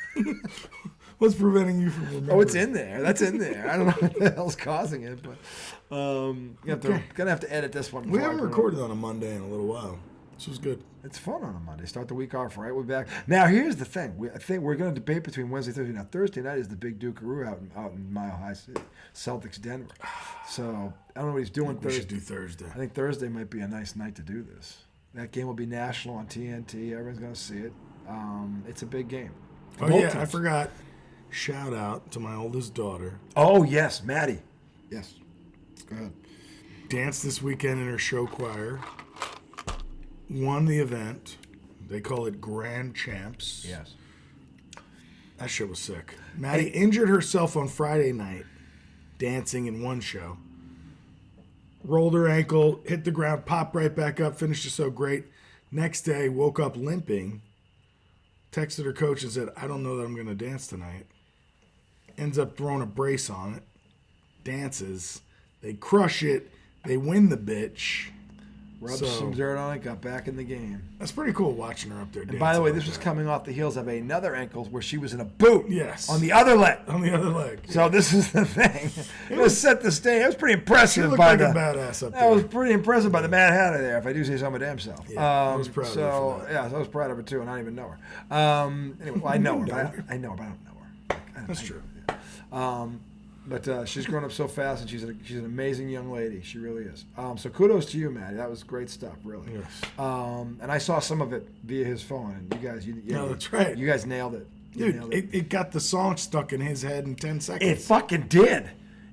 preventing you from remembering?
Oh, it's in there. That's in there. I don't know what the hell's causing it, but gonna have to edit this one.
We haven't recorded on a Monday in a little while. This was good.
It's fun on a Monday. Start the week off right. We're back. Now, here's the thing. I think we're going to debate between Wednesday and Thursday. Now, Thursday night is the big Dukaroo out in Mile High City, Celtics, Denver. So, I don't know what he's doing Thursday.
We should do Thursday.
I think Thursday might be a nice night to do this. That game will be national on TNT. Everyone's going to see it. It's a big game.
Oh, yeah, I forgot. Shout out to my oldest daughter.
Oh, yes, Maddie. Yes. Go ahead.
Danced this weekend in her show choir. Won the event. They call it Grand Champs.
Yes.
That shit was sick. Maddie injured herself on Friday night dancing in one show. Rolled her ankle, hit the ground, popped right back up, finished the show great. Next day, woke up limping. Texted her coach and said, I don't know that I'm going to dance tonight. Ends up throwing a brace on it. Dances. They crush it. They win the bitch.
Rubbed some dirt on it, got back in the game.
That's pretty cool watching her up there.
And by the way, this was coming off the heels of another ankle where she was in a boot.
Yes.
On the other leg.
On the other leg.
So this is the thing. It was set the stage. It was pretty impressive.
She looked like a badass up there.
That was pretty impressive by the Mad Hatter there, if I do say so my damn self.
Yeah, I was proud of her for that.
Yeah, I was proud of her too, and I don't even know her. Anyway, well, I know her, but I know her, but I don't know her.
That's true.
Yeah. But she's grown up so fast, and she's an amazing young lady. She really is. So kudos to you, Maddie. That was great stuff, really.
Yes.
And I saw some of it via his phone, and you guys,
no, that's right.
You guys nailed it.
Dude, it got the song stuck in his head in 10 seconds.
It fucking did.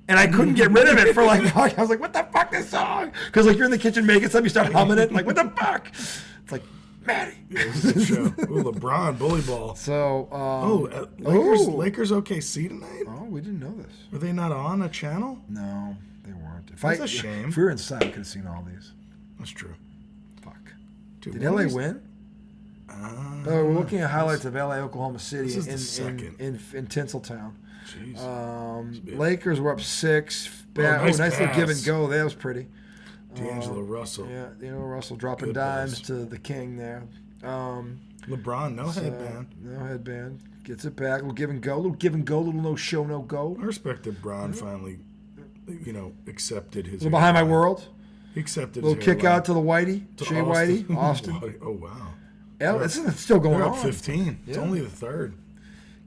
And I couldn't get rid of it for like, I was like, what the fuck, this song? Because like you're in the kitchen making something, you start humming it, like, what the fuck? It's like, Maddie.
Yeah, it was a good show. Ooh, LeBron, bully ball.
So,
Lakers OKC tonight?
Oh, we didn't know this.
Were they not on a channel?
No, they weren't.
That's a shame.
If we were inside, we could have seen all these.
That's true.
Fuck.
Dude,
did LA win? We're looking at highlights of LA, Oklahoma City in Tinseltown.
Jeez.
Lakers were up 6. Nice little give and go. That was pretty.
D'Angelo Russell.
Yeah, D'Angelo Russell dropping dimes to the king there.
LeBron, no headband.
No headband. Gets it back. Little give and go. Little no show, no go.
I respect that Bron finally, accepted his.
Behind my world.
He accepted
little kick out to the Whitey. Shea Whitey. Austin.
Oh, wow.
This is still going
they're
on.
Up 15. It's only the third.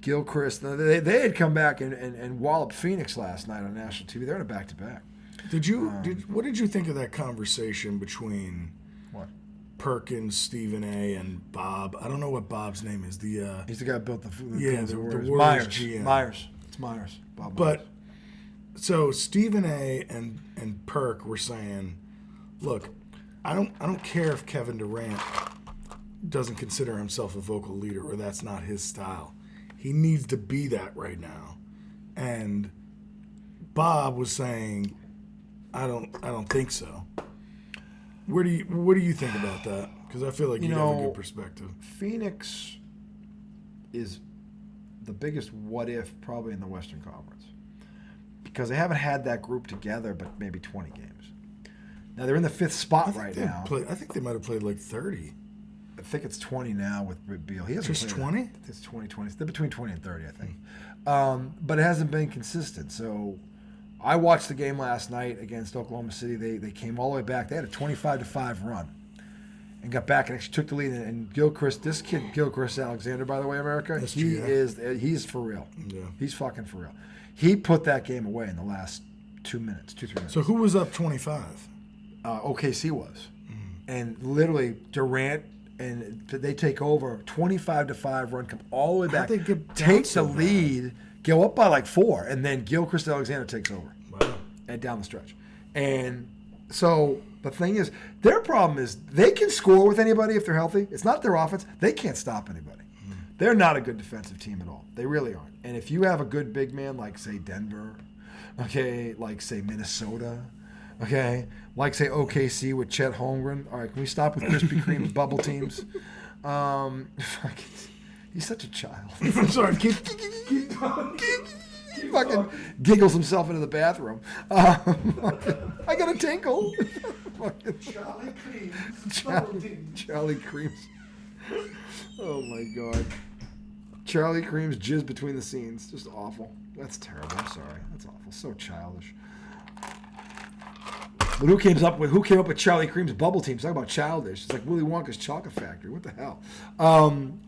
Gilchrist. They had come back and walloped Phoenix last night on national TV. They're in a back-to-back.
What did you think of that conversation between Perkins, Stephen A, and Bob? I don't know what Bob's name is.
He's the guy who built the
Warriors
Myers.
GM.
Myers. It's Myers. Bob
Myers. So Stephen A and Perk were saying, look, I don't care if Kevin Durant doesn't consider himself a vocal leader or that's not his style. He needs to be that right now. And Bob was saying, I don't think so. What do you think about that? Because I feel like you have a good perspective.
Phoenix is the biggest what if probably in the Western Conference because they haven't had that group together but maybe 20 games. Now they're in the 5th spot right now.
I think they might have played like 30.
I think it's 20 now with Beal. He hasn't
just 20?
It's 20. They're between 20 and 30, I think. but it hasn't been consistent. So I watched the game last night against Oklahoma City. They came all the way back. They had a 25-5 run and got back and actually took the lead. And
Gilchrist
Alexander, by the way, America, he's for real.
Yeah.
He's fucking for real. He put that game away in the last 3 minutes.
So who was up 25?
OKC was. And literally Durant, and they take over 25-5 run, come all the way back, take the lead, go up by like 4, and then Gilchrist Alexander takes over.
Wow.
And down the stretch. And so the thing is, their problem is they can score with anybody if they're healthy. It's not their offense. They can't stop anybody. They're not a good defensive team at all. They really aren't. And if you have a good big man like, say, Denver, okay, like, say, Minnesota, okay, like, say, OKC with Chet Holmgren. All right, can we stop with Krispy Kreme's bubble teams? He's such a child.
I'm sorry. Keep
He fucking giggles himself into the bathroom. I got a tinkle. Charlie Creams. Oh my God. Charlie Creams jizz between the scenes. Just awful. That's terrible. I'm sorry. That's awful. So childish. But who came up with Charlie Cream's bubble teams? Talk about childish. It's like Willy Wonka's Chocolate Factory. What the hell?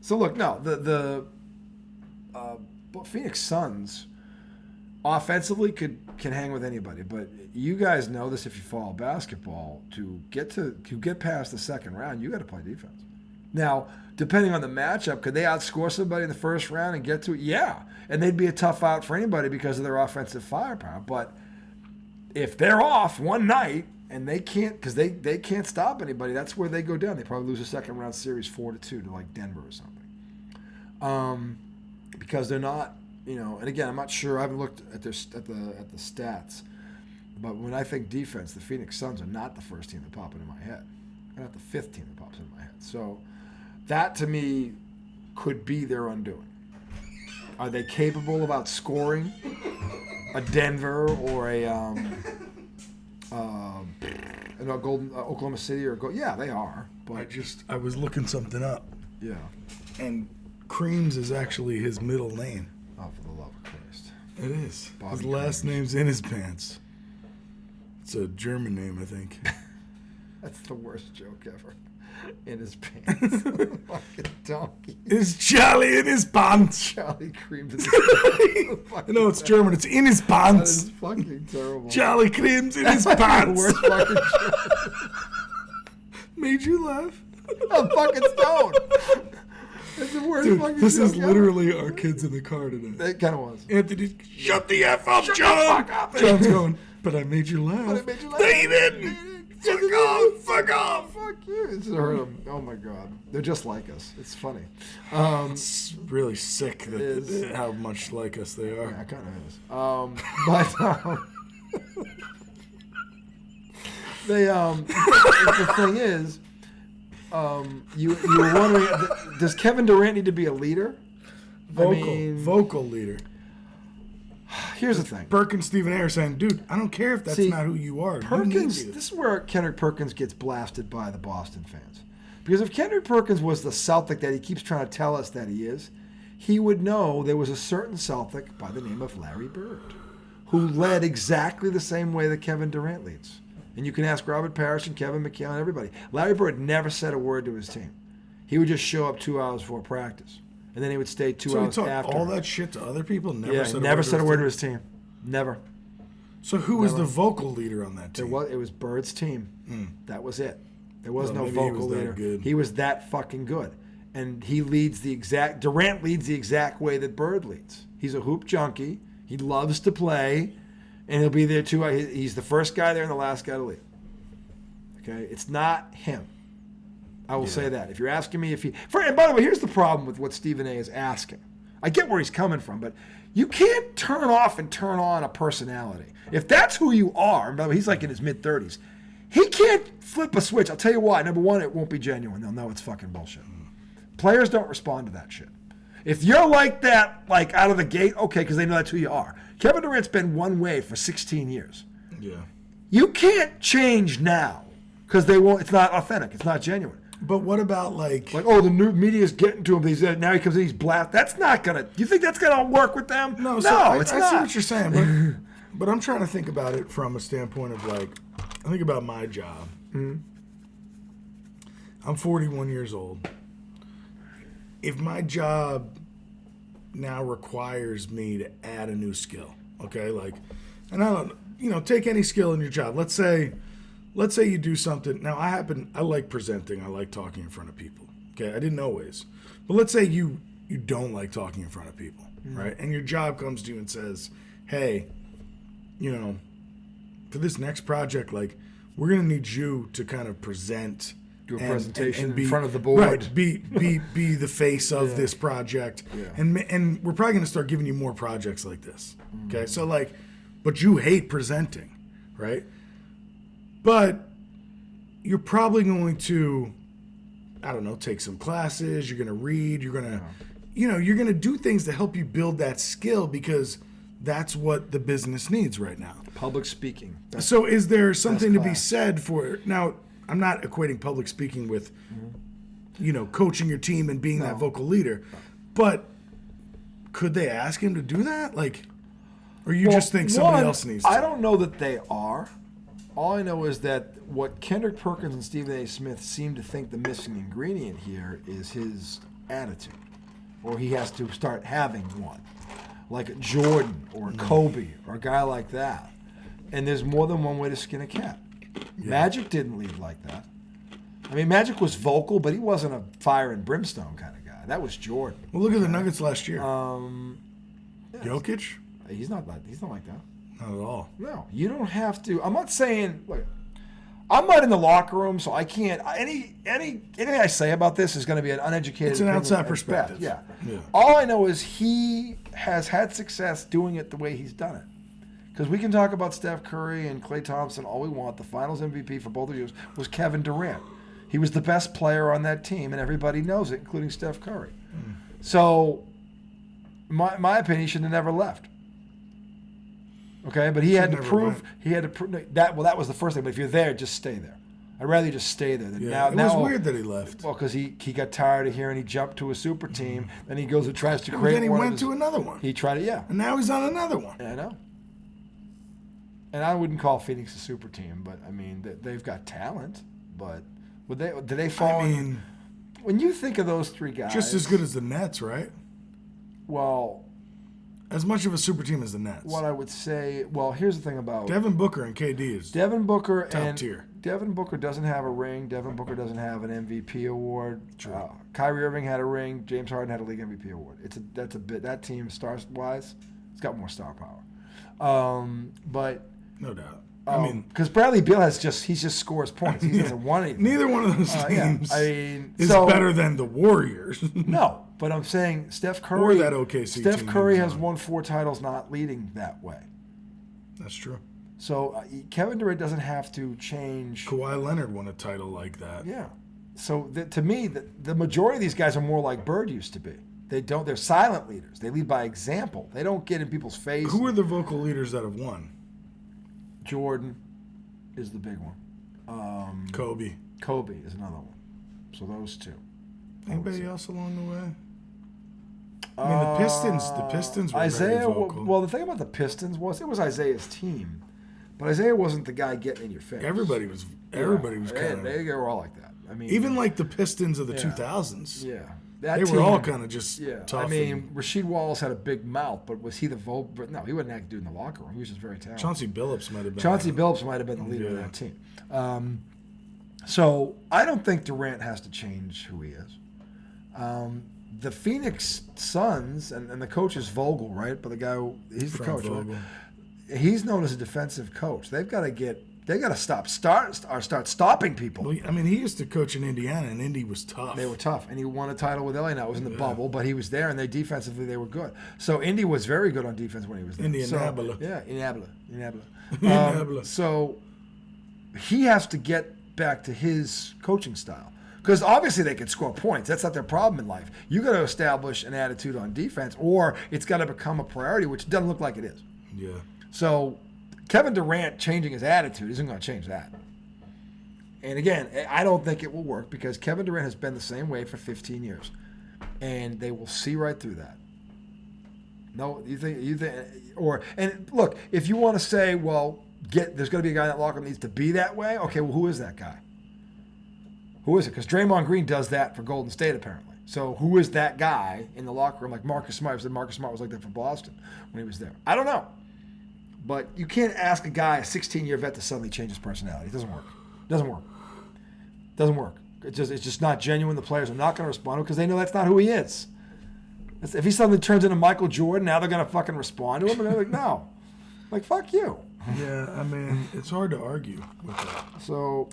So look, no, the Phoenix Suns offensively can hang with anybody, but you guys know this if you follow basketball. To get past the second round, you got to play defense. Now, depending on the matchup, could they outscore somebody in the first round and get to it? Yeah, and they'd be a tough out for anybody because of their offensive firepower. But if they're off one night and they can't, because they can't stop anybody, that's where they go down. They probably lose a second round series 4-2 to like Denver or something, because they're not. And again, I'm not sure. I haven't looked at the stats, but when I think defense, the Phoenix Suns are not the first team that pop into my head. They're not the fifth team that pops into my head. So that to me could be their undoing. Are they capable of outscoring a Denver or Oklahoma City yeah, they are. But
I was looking something up.
Yeah.
And Creams is actually his middle name.
Oh, for the love of Christ.
It is.
Bobby
his last name's in his pants. It's a German name, I think.
That's the worst joke ever. In his pants. Fucking donkey.
Is Charlie in his pants?
Charlie Creams in his
pants. I know it's German. It's in his pants.
That is fucking terrible.
Charlie Creams in his pants.
The worst fucking joke.
Made you laugh?
I'm fucking stoned. That's the worst fucking
this
joke
is literally our kids in the car today.
It kind of was.
Anthony, shut the F up,
Shut
John.
the fuck up.
John's going, but I made you laugh.
But I made you laugh.
No, you didn't. Fuck off. Fuck off.
Fuck you. It's hurt them. Oh my God. They're just like us. It's funny.
It's really sick how much like us they are.
Yeah, it kind of is. But they the thing is, you were wondering, does Kevin Durant need to be a leader?
Vocal leader.
Here's the thing.
Perkins, Stephen A. are saying, dude, I don't care if that's not who you are.
Perkins, this is where Kendrick Perkins gets blasted by the Boston fans. Because if Kendrick Perkins was the Celtic that he keeps trying to tell us that he is, he would know there was a certain Celtic by the name of Larry Bird who led exactly the same way that Kevin Durant leads. And you can ask Robert Parrish and Kevin McHale and everybody. Larry Bird never said a word to his team. He would just show up 2 hours before practice. And then he would stay 2 hours
after.
after.
All that shit to other people?
Never said a word to his team. Never.
So who was the vocal leader on that team?
It was Bird's team. That was it. There was no vocal leader.
Good.
He was that fucking good. And he leads Durant leads the exact way that Bird leads. He's a hoop junkie. He loves to play. And he'll be there too. He's the first guy there and the last guy to leave. Okay? It's not him. I will say that. If you're asking me and by the way, here's the problem with what Stephen A. is asking. I get where he's coming from, but you can't turn off and turn on a personality. If that's who you are, and by the way, he's like in his mid-30s, he can't flip a switch. I'll tell you why. Number one, it won't be genuine. They'll know it's fucking bullshit. Players don't respond to that shit. If you're like that, like out of the gate, okay, because they know that's who you are. Kevin Durant's been one way for 16 years.
Yeah.
You can't change now because they won't. It's not authentic. It's not genuine.
But what about like
oh, the new media's getting to him. Now he comes in, he's blast. That's not gonna. You think that's gonna work with them?
No,
it's
I
not.
I see what you're saying, but I'm trying to think about it from a standpoint of like, I think about my job.
Mm-hmm.
I'm 41 years old. If my job now requires me to add a new skill, okay, like, and I don't, take any skill in your job. Let's say you do something. Now I like presenting. I like talking in front of people. Okay, I didn't always, but let's say you don't like talking in front of people, right? And your job comes to you and says, hey, for this next project, like, we're gonna need you to kind of present.
Do a presentation in front of the board.
Right, be the face of this project.
Yeah.
And we're probably going to start giving you more projects like this. Okay? So, like, but you hate presenting, right? But you're probably going to, I don't know, take some classes, you're going to read, you're going to, you're going to do things to help you build that skill because that's what the business needs right now.
Public speaking.
So is there something to be said for, now, I'm not equating public speaking with, coaching your team and being that vocal leader, but could they ask him to do that? Like, or you just think somebody else needs to?
I don't know that they are. All I know is that what Kendrick Perkins and Stephen A. Smith seem to think the missing ingredient here is his attitude, or he has to start having one, like a Jordan or a Kobe or a guy like that. And there's more than one way to skin a cat. Yeah. Magic didn't lead like that. I mean, Magic was vocal, but he wasn't a fire and brimstone kind of guy. That was Jordan.
Well, look at the Nuggets last year. Jokic?
He's not like that.
Not at all.
No, you don't have to. I'm not saying. Look, I'm not in the locker room, so I can't. Anything I say about this is going to be an uneducated.
It's an outside perspective.
Yeah. All I know is he has had success doing it the way he's done it. Because we can talk about Steph Curry and Klay Thompson all we want. The Finals MVP for both of you was Kevin Durant. He was the best player on that team, and everybody knows it, including Steph Curry. So, my opinion, he should have never left. Okay, but he had to prove that. Well, that was the first thing. But if you're there, just stay there. I'd rather you just stay there.
It was weird that he left.
Well, because he got tired of hearing he jumped to a super team, then he goes and tries to create.
But then he went to another one.
He tried it,
and now he's on another one.
Yeah, I know. And I wouldn't call Phoenix a super team, but I mean they've got talent. But do they fall?
I mean,
when you think of those three guys,
just as good as the Nets, right?
Well,
as much of a super team as the Nets.
What I would say, well, here's the thing about
Devin Booker and KD is
Devin Booker
top tier.
Devin Booker doesn't have a ring. Devin Booker doesn't have an MVP award. Kyrie Irving had a ring. James Harden had a league MVP award. That team stars wise, it's got more star power. But
no doubt.
I mean, because Bradley Beal he just scores points. He doesn't want anything.
Neither one of those teams is better than the Warriors.
No, but I'm saying Steph Curry.
Or that OKC
Steph Curry has won 4 titles not leading that way.
That's true.
So Kevin Durant doesn't have to change.
Kawhi Leonard won a title like that.
Yeah. So to me, the majority of these guys are more like Bird used to be. They're silent leaders. They lead by example. They don't get in people's face.
Who are the vocal leaders that have won?
Jordan is the big one.
Kobe
is another one. So those two.
Anybody else along the way? I mean, the Pistons were
Isaiah,
very vocal.
Well, the thing about the Pistons was it was Isaiah's team. But Isaiah wasn't the guy getting in your face.
Everybody was kind of.
They were all like that. I mean,
even like the Pistons of the 2000s.
Yeah.
They were all kind of just tough.
I mean, Rasheed Wallace had a big mouth, but was he the vocal? No, he wasn't acting dude in the locker room. He was just very talented.
Chauncey Billups might have been.
The leader of that team. So I don't think Durant has to change who he is. The Phoenix Suns and the coach is Vogel, right? But the guy he's the coach. Right? He's known as a defensive coach. They've got to start stopping people.
Well, I mean, he used to coach in Indiana, and Indy was tough.
They were tough, and he won a title with LA. Now it was in the bubble, but he was there, and defensively they were good. So Indy was very good on defense when he was there.
Indianapolis.
Indianapolis. So he has to get back to his coaching style. Because obviously they can score points. That's not their problem in life. You got to establish an attitude on defense, or it's got to become a priority, which doesn't look like it is.
Yeah.
So Kevin Durant changing his attitude isn't going to change that. And again, I don't think it will work because Kevin Durant has been the same way for 15 years. And they will see right through that. No, you think, and look, if you want to say, well, there's going to be a guy in that locker room that needs to be that way, okay, well, who is that guy? Who is it? Because Draymond Green does that for Golden State, apparently. So who is that guy in the locker room? Like Marcus Smart. Marcus Smart was like that for Boston when he was there. I don't know. But you can't ask a guy, a 16-year vet, to suddenly change his personality. It doesn't work. Doesn't work. It's just not genuine. The players are not going to respond to it because they know that's not who he is. If he suddenly turns into Michael Jordan, now they're going to fucking respond to him. And they're like, no. Like, fuck you.
Yeah, I mean, it's hard to argue with that.
So,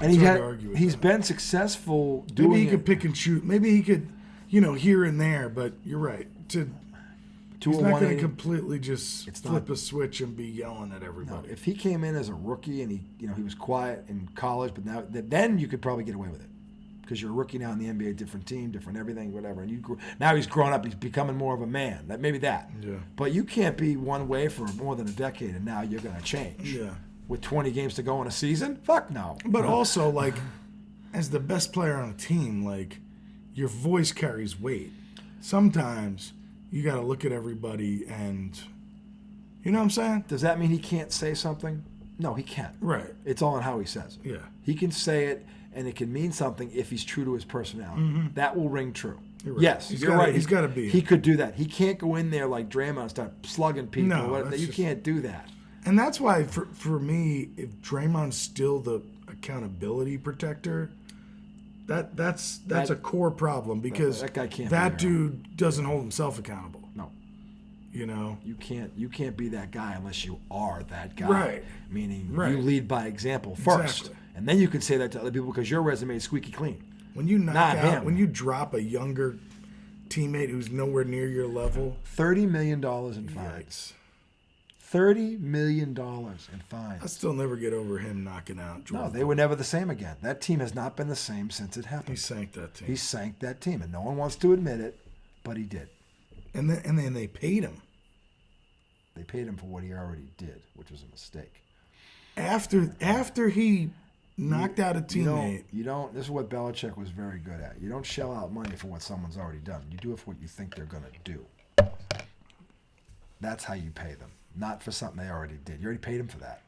and he's been successful doing
Maybe he could pick and shoot. Maybe he could, here and there. But you're right. He's not going to completely just flip a switch and be yelling at everybody.
No, if he came in as a rookie and he was quiet in college, but then you could probably get away with it because you're a rookie now in the NBA, different team, different everything, whatever. And now he's grown up, he's becoming more of a man. Maybe that.
Yeah.
But you can't be one way for more than a decade, and now you're going to change.
Yeah.
With 20 games to go in a season, fuck no.
But also, like, as the best player on a team, like, your voice carries weight. Sometimes you got to look at everybody and, you know what I'm saying?
Does that mean he can't say something? No, he can.
Right.
It's all in how he says it.
Yeah.
He can say it, and it can mean something if he's true to his personality.
Mm-hmm.
That will ring true.
Right.
Yes, you're right.
He's got to be.
He could do that. He can't go in there like Draymond and start slugging people.
No,
you can't do that.
And that's why, for me, if Draymond's still the accountability protector, that's a core problem because
that guy can't.
That dude doesn't hold himself accountable.
No. You can't be that guy unless you are that guy.
Right.
Meaning you lead by example first,
exactly.
And then you can say that to other people because your resume is squeaky clean.
When you when you drop a younger teammate who's nowhere near your level,
$30 million in fines. $30 million in fines.
I still never get over him knocking out Jordan.
No, they were never the same again. That team has not been the same since it happened.
He sank that team.
He sank that team, and no one wants to admit it, but he did.
And then they paid him.
They paid him for what he already did, which was a mistake.
After he knocked out a teammate.
This is what Belichick was very good at. You don't shell out money for what someone's already done. You do it for what you think they're going to do. That's how you pay them. Not for something they already did. You already paid him for that.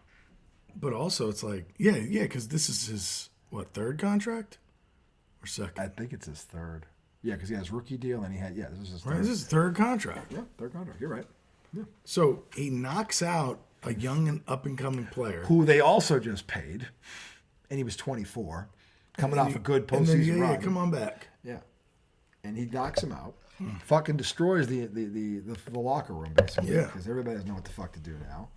But also, it's like, yeah, because this is his, third contract? Or second?
I think it's his third. Yeah, because he has rookie deal, and this is his third.
Right, this is his third contract.
Yeah, third contract. You're right. Yeah.
So he knocks out a young and up-and-coming player.
Who they also just paid, and he was 24, coming off a good postseason run.
Yeah, come on back.
Yeah. And he knocks him out. Fucking destroys the locker room, basically.
Yeah.
Because everybody doesn't know what the fuck to do now.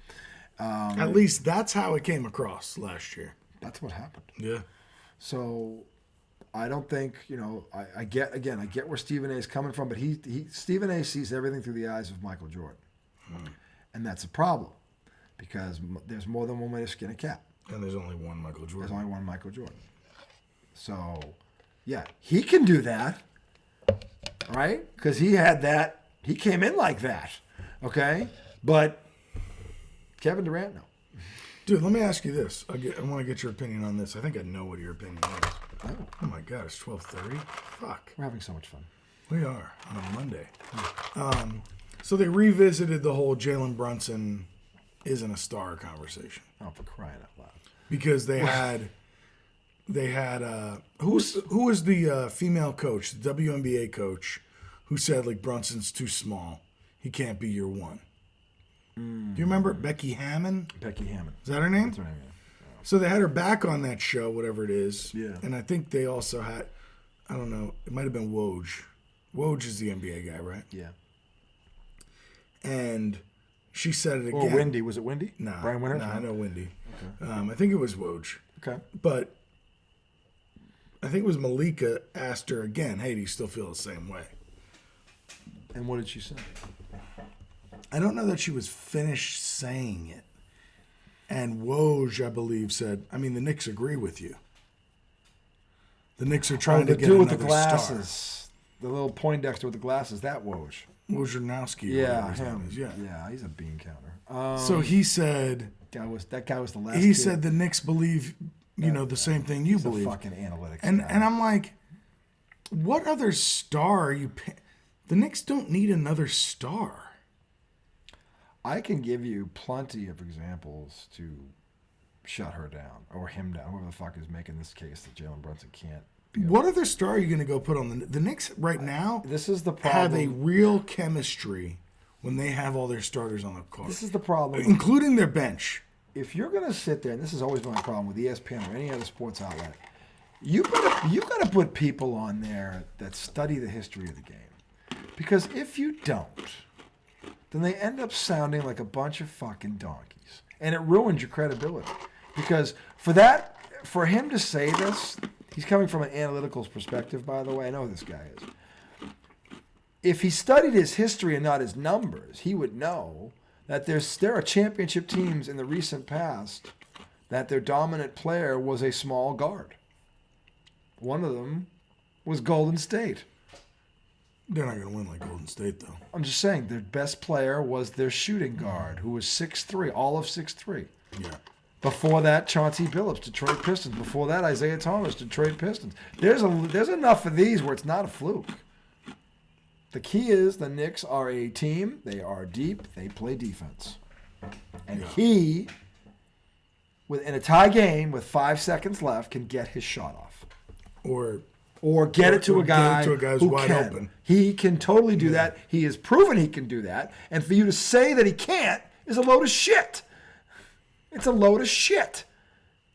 At least that's how it came across last year.
That's what happened.
Yeah.
So I don't think, I get where Stephen A is coming from, but Stephen A sees everything through the eyes of Michael Jordan. And that's a problem because there's more than one way to skin a cat.
And there's only one Michael Jordan.
There's only one Michael Jordan. So, yeah, he can do that. Right? Because he had that. He came in like that. Okay? But Kevin Durant, no.
Dude, let me ask you this. I want to get your opinion on this. I think I know what your opinion is. Oh my God, it's 12:30. Fuck.
We're having so much fun.
We are on a Monday. So they revisited the whole Jalen Brunson isn't a star conversation.
Oh, for crying out loud.
Because they had who was the female coach, the WNBA coach, who said like Brunson's too small, he can't be your one. Do you remember Becky Hammon?
Becky Hammon.
Is that her name?
That's her name. Yeah.
So they had her back on that show, whatever it is.
Yeah.
And I think they also had, I don't know, it might have been Woj. Woj is the NBA guy, right?
Yeah.
And she said it again.
Or Wendy. Was it Wendy?
Nah.
Brian Winter?
Nah, I know Wendy.
Okay.
I think it was Woj.
Okay.
But I think it was Malika asked her again, hey, do you still feel the same way?
And what did she say?
I don't know that she was finished saying it. And Woj, I believe, said, I mean, the Knicks agree with you. The Knicks are trying to get
another
with the glasses.
Star. The little Poindexter with the glasses, that Woj.
Wojnarowski.
Yeah, him.
Yeah,
he's a bean counter.
So he said,
That guy was the last.
He
kid.
said the Knicks believe, the same thing you believe.
Fucking analytics.
And
guy.
I'm like, what other star are you? The Knicks don't need another star.
I can give you plenty of examples to shut her down or him down. Whoever the fuck is making this case that Jalen Brunson can't.
What other star are you going to go put on the Knicks right now?
This is the problem.
Have a real chemistry when they have all their starters on the court.
This is the problem,
including their bench.
If you're going to sit there, and this has always been my problem with ESPN or any other sports outlet, you got to put people on there that study the history of the game, because if you don't, then they end up sounding like a bunch of fucking donkeys, and it ruins your credibility. Because for him to say this. He's coming from an analytical perspective, by the way. I know who this guy is. If he studied his history and not his numbers, he would know that there are championship teams in the recent past that their dominant player was a small guard. One of them was Golden State.
They're not going to win like Golden State, though.
I'm just saying, their best player was their shooting guard, who was 6'3", all of 6'3".
Yeah.
Before that, Chauncey Billups, Detroit Pistons. Before that, Isaiah Thomas, Detroit Pistons. There's enough of these where it's not a fluke. The key is the Knicks are a team. They are deep. They play defense. And he, in a tie game with 5 seconds left, can get his shot off. Or get it to a guy
who's wide
can.
Open.
He can totally do that. He has proven he can do that. And for you to say that he can't is a load of shit. It's a load of shit.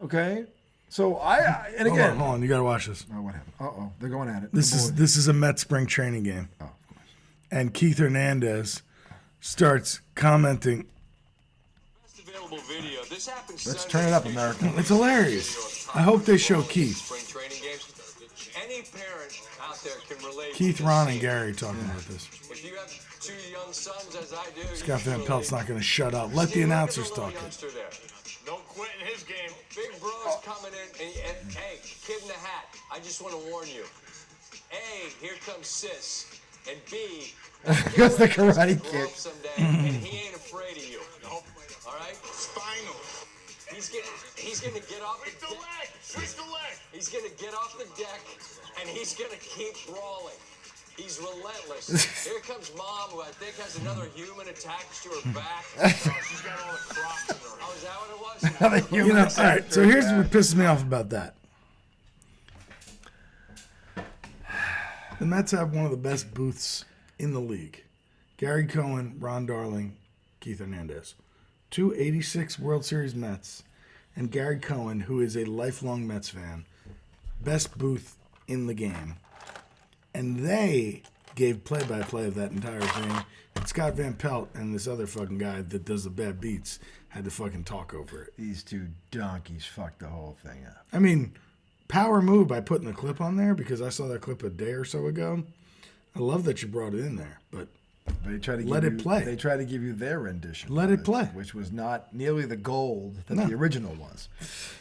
Okay? So and again.
Hold on, you gotta watch this.
Oh, what happened? They're going at it.
This is a Mets spring training game.
Oh, of course.
And Keith Hernandez starts commenting.
Best available video. This happens
Let's
Sunday.
turn it up, America.
It's hilarious. I hope they show Keith.
Spring training games. Any parent out there can relate.
Keith,
to
Ron,
this
and
scene.
Gary talking about this.
If you have 2 young sons, as I do,
Scott Van Pelt's not going to shut up. Let the announcers talk it.
No quitting his game. Big bro's coming in, and hey, kid in the hat. I just want to warn you. A, here comes Sis, and B,
Because the karate
grow up
kick.
someday, and he ain't afraid of you. Nope. All right.
Spinal.
He's gonna get off the deck.
Switch the leg.
He's gonna get off the deck, and he's gonna keep brawling. He's relentless. Here comes Mom, who I think has another human attached to her back. She's got all the crops in her. Oh, is that what it was?
All right, so here's what pisses me off about that. The Mets have one of the best booths in the league. Gary Cohen, Ron Darling, Keith Hernandez. 2 86 World Series Mets. And Gary Cohen, who is a lifelong Mets fan. Best booth in the game. And they gave play-by-play of that entire thing. And Scott Van Pelt and this other fucking guy that does the bad beats had to fucking talk over it.
These two donkeys fucked the whole thing up.
I mean, power move by putting the clip on there because I saw that clip a day or so ago. I love that you brought it in there, but
They try to
Let
give
it
you,
play.
They try to give you their rendition.
Let
of
it play.
which was not nearly the gold that
No.
the original was.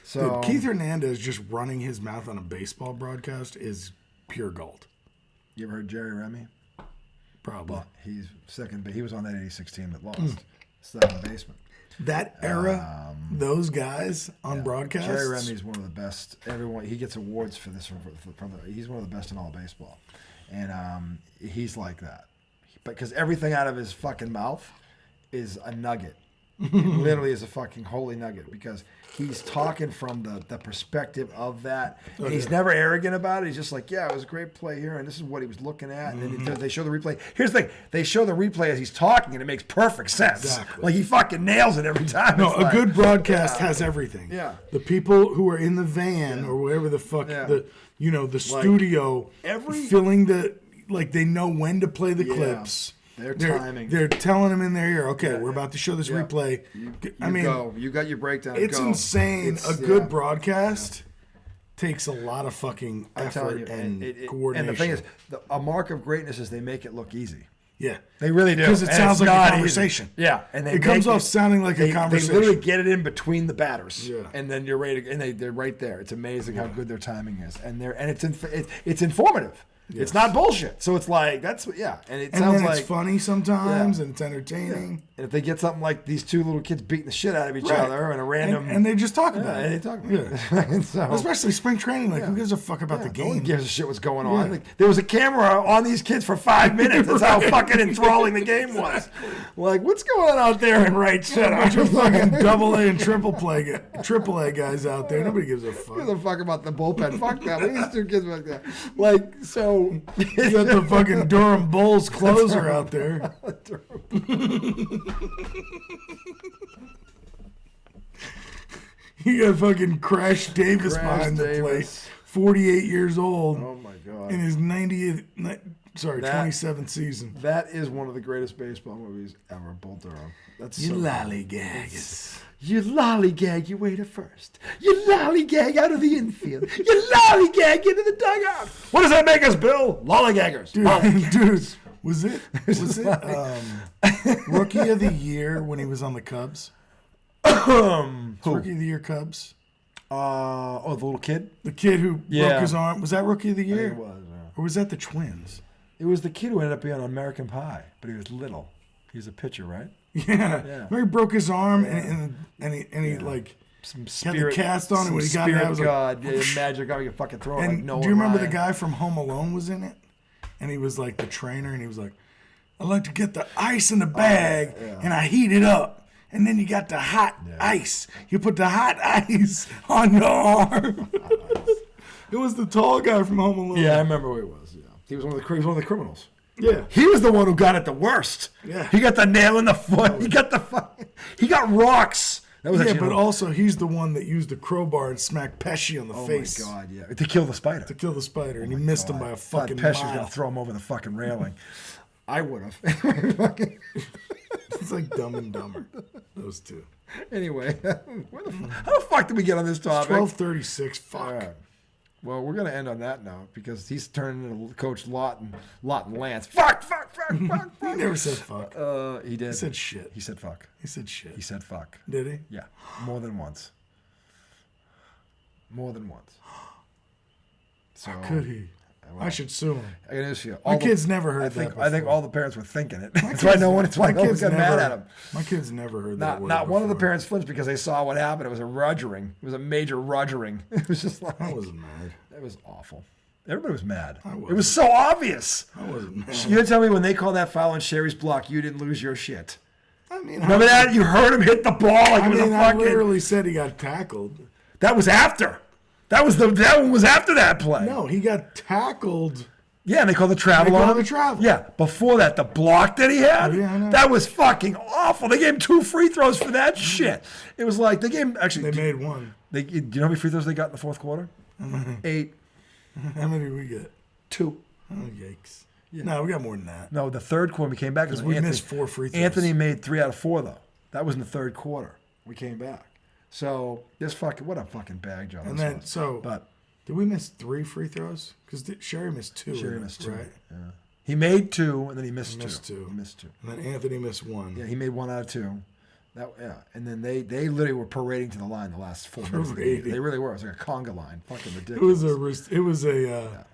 So
dude, Keith Hernandez just running his mouth on a baseball broadcast is pure gold.
you ever heard Jerry Remy?
Probably.
He's second. He was on that '86 team that lost. Second baseman.
That era, those guys on broadcast.
Jerry Remy is one of the best. Everyone he gets awards for this he's one of the best in all of baseball, and he's like that, because everything out of his fucking mouth is a nugget. It literally is a fucking holy nugget because he's talking from the perspective of that. And he's never arrogant about it. He's just like, yeah, it was a great play here, and this is what he was looking at. And then they show the replay. Here's the thing: they show the replay as he's talking, and it makes perfect sense.
Exactly.
Like he fucking nails it every time.
No,
It's
a
like,
good broadcast has everything.
Yeah.
The people who are in the van or wherever the fuck the studio filling they know when to play the clips.
They're timing.
They're telling them in their ear, okay, we're about to show this replay.
You got your breakdown.
It's
go.
insane.
It's,
a good broadcast takes a lot of fucking
I'm telling
effort
you,
and coordination.
And the thing is, a mark of greatness is they make it look easy.
Yeah.
They really do.
Because it
And
sounds
it's
like a
not
conversation.
easy. Yeah. And
it comes off sounding like a conversation.
They literally get it in between the batters.
Yeah.
And then you're ready to, and they're right there. It's amazing how good their timing is. And it's informative. It's not bullshit. So it's like, that's, yeah. And it sounds
then
like.
it's funny sometimes and it's entertaining.
Yeah. And if they get something like these two little kids beating the shit out of each other and a random.
And they just talk about it.
And they talk about it. And so,
especially spring training. Like, who gives a fuck about the game?
No one gives a shit what's going on. Like, there was a camera on these kids for 5 minutes. That's how fucking enthralling the game was. Like, what's going on out there in right center?
A bunch of fucking double A and triple A guys out there. Nobody gives a fuck.
Who gives a fuck about the bullpen? Fuck that. Look at these two kids like that. Like, so.
You got the fucking Durham Bulls closer out there. You got fucking Crash Davis behind the plate. 48 years old.
Oh, my God.
In his 27th season.
That is one of the greatest baseball movies ever, Bull Durham. That's
You
so
lollygaggers.
You lollygag your way to first. You lollygag out of the infield. You lollygag into the dugout. What does that make us, Bill? Lollygaggers.
Dude, was it Rookie of the Year when he was on the Cubs? Rookie of the Year Cubs.
The little kid?
The kid who broke his arm. Was that Rookie of the Year?
I think it was,
Or was that the Twins?
It was the kid who ended up being on American Pie, but he was little. He was a pitcher, right?
Yeah. Remember he broke his arm and he like
some
had the cast on it when he got it. I was
God,
like,
magic God, you can fucking throw it
and
like Noah
do you remember
Ryan.
the guy from Home Alone was in it? And he was like the trainer, and he was like, I like to get the ice in the bag and I heat it up. And then you got the hot ice. You put the hot ice on your arm. It was the tall guy from Home Alone.
Yeah, I remember who he was. Yeah, he was one of the criminals.
Yeah.
He was the one who got it the worst.
Yeah.
He got the nail in the foot. He got he got rocks. That was
but also he's the one that used the crowbar and smacked Pesci on the face.
Oh my God, yeah. To kill the spider.
And he missed him by a fucking
Pesci was
mile.
going to throw him over the fucking railing. I would have.
It's like Dumb and Dumber. Those two.
Anyway, how the fuck did we get on this topic?
12:36. Fuck.
All right. Well, we're going to end on that note because he's turning into Coach Lawton Lance. Fuck.
He never said fuck.
He did.
He said shit.
He said fuck.
He said shit.
He said fuck.
Did he?
Yeah. More than once. So,
how could he? I should sue him.
I can issue.
My kids never heard that.
I think all the parents were thinking it. That's why no one. It's why no one got mad at him.
My kids never heard that word.
Not one of the parents flinched because they saw what happened. It was a rudgering. It was a major rudgering. It was just like
I wasn't mad.
It was awful. Everybody was mad.
I wasn't.
It was so obvious.
I wasn't mad.
You tell me when they called that foul on Sherry's block, you didn't lose your shit.
I mean,
remember that? You heard him hit the ball like it was a fucking.
I literally said he got tackled.
That was after. That one was after that play.
No, he got tackled.
Yeah, and they called the travel on him. Yeah, before that, the block that he had,
I know.
That was fucking awful. They gave him 2 free throws for that shit. It was like, they gave him, actually.
They made one.
Do you know how many free throws they got in the fourth quarter? 8.
How many did we get?
2.
Oh, yikes. Yeah. No, we got more than that.
No, the third quarter we came back.
Because we missed 4 free throws.
Anthony made 3 out of 4, though. That was in the third quarter. We came back. So, what a fucking bag job.
And then, did we miss 3 free throws? Because Sherry missed 2.
Sherry missed 2,
right?
Yeah. He made 2, and then he missed 2.
He missed 2. And then Anthony missed 1.
Yeah, he made 1 out of 2. And then they literally were parading to the line the last 4 minutes. They really were. It was like a conga line. Fucking ridiculous.
It was a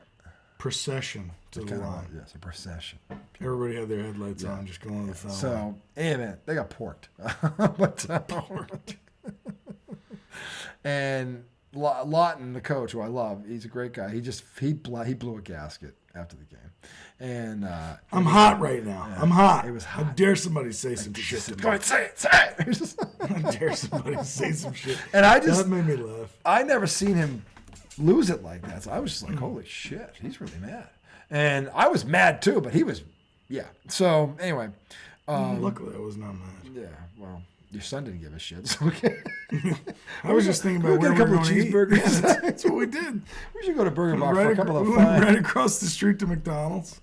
procession to the line.
Yes, a procession.
Everybody had their headlights on, just going to the foul.
So, man, they got porked. Porked. And Lawton, the coach, who I love, he's a great guy. He blew a gasket after the game. And
I'm hot right now.
Yeah,
I'm hot.
It was hot.
I dare somebody say some shit to me.
Go ahead, say it.
I dare somebody say some shit.
And
that made me laugh.
I never seen him lose it like that. So I was just like, holy shit, he's really mad. And I was mad too, but he was, yeah. So anyway.
Luckily, I was not mad.
Yeah, well. Your son didn't give a shit, so okay.
I was just thinking about where we were going to eat.
Cheeseburgers.
Yeah, that's what we did.
We should go to Burger Bar for a couple of
We went right across the street to McDonald's.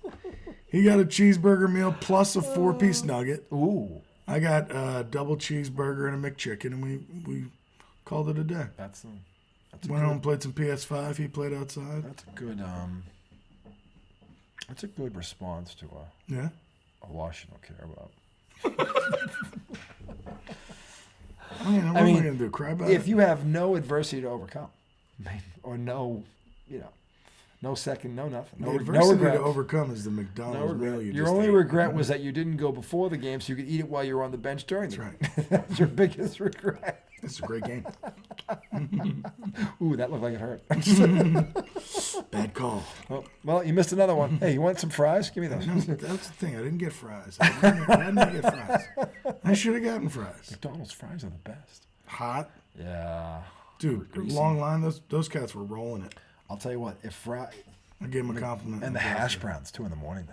He got a cheeseburger meal plus a 4-piece nugget.
Ooh.
I got a double cheeseburger and a McChicken, and we called it a day. Went home and played some PS5. He played outside.
That's a good response to a loss you don't care about.
What am I going to do? Cry about it?
If you have no adversity to overcome, or no, No second, no nothing.
The
No
adversity
regret.
to overcome is the
No
McDonald's
regret.
meal you
Your
just
only
ate.
regret was that you didn't go before the game so you could eat it while you were on the bench during the game.
That's right.
That's your biggest regret.
It's a great game.
Ooh, that looked like it hurt.
Bad call.
Oh, well, you missed another one. Hey, you want some fries? Give me those.
No, that's the thing. I didn't get fries. I didn't get fries. I should have gotten fries.
McDonald's fries are the best.
Hot.
Yeah.
Dude, long line. Those cats were rolling it.
I'll tell you what, if
I gave him a compliment.
and the hash browns, 2 in the morning,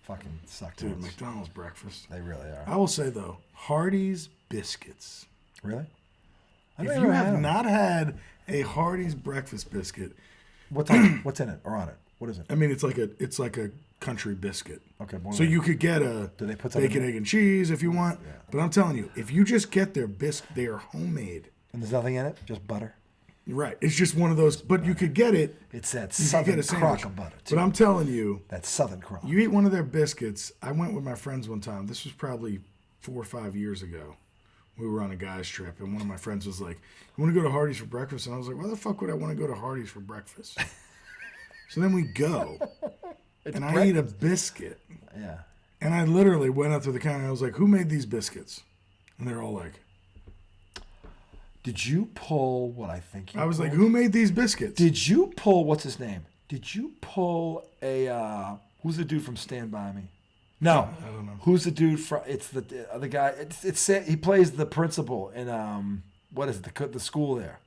fucking suck.
Dude,
nuts.
McDonald's breakfast.
They really are.
I will say, though, Hardee's biscuits.
Really?
If you have not had a Hardee's breakfast biscuit,
What's in it or on it? What is it?
I mean, it's like a country biscuit.
Okay.
So you could get a
Do they put something
bacon,
in?
egg, and cheese if you want. Yeah. But I'm telling you, if you just get their biscuit, they are homemade.
And there's nothing in it? Just butter?
Right. It's just one of those. But you could get it.
It's that
You could get
southern
a
crock
sandwich.
of butter, too.
But I'm telling you,
That southern crock.
you eat one of their biscuits. I went with my friends one time. This was probably 4 or 5 years ago. We were on a guy's trip, and one of my friends was like, "You want to go to Hardee's for breakfast?" And I was like, "Why the fuck would I want to go to Hardee's for breakfast?" So then we go, and I eat a biscuit.
Yeah.
And I literally went up to the counter and I was like, "Who made these biscuits?" And they're all like,
Did you pull what I think you
I was
pulled?
like, "Who made these biscuits?"
Did you pull, what's his name? Did you pull who's the dude from Stand By Me? No.
I don't know.
Who's the dude from, it's the guy, he plays the principal in, what is it, the school there.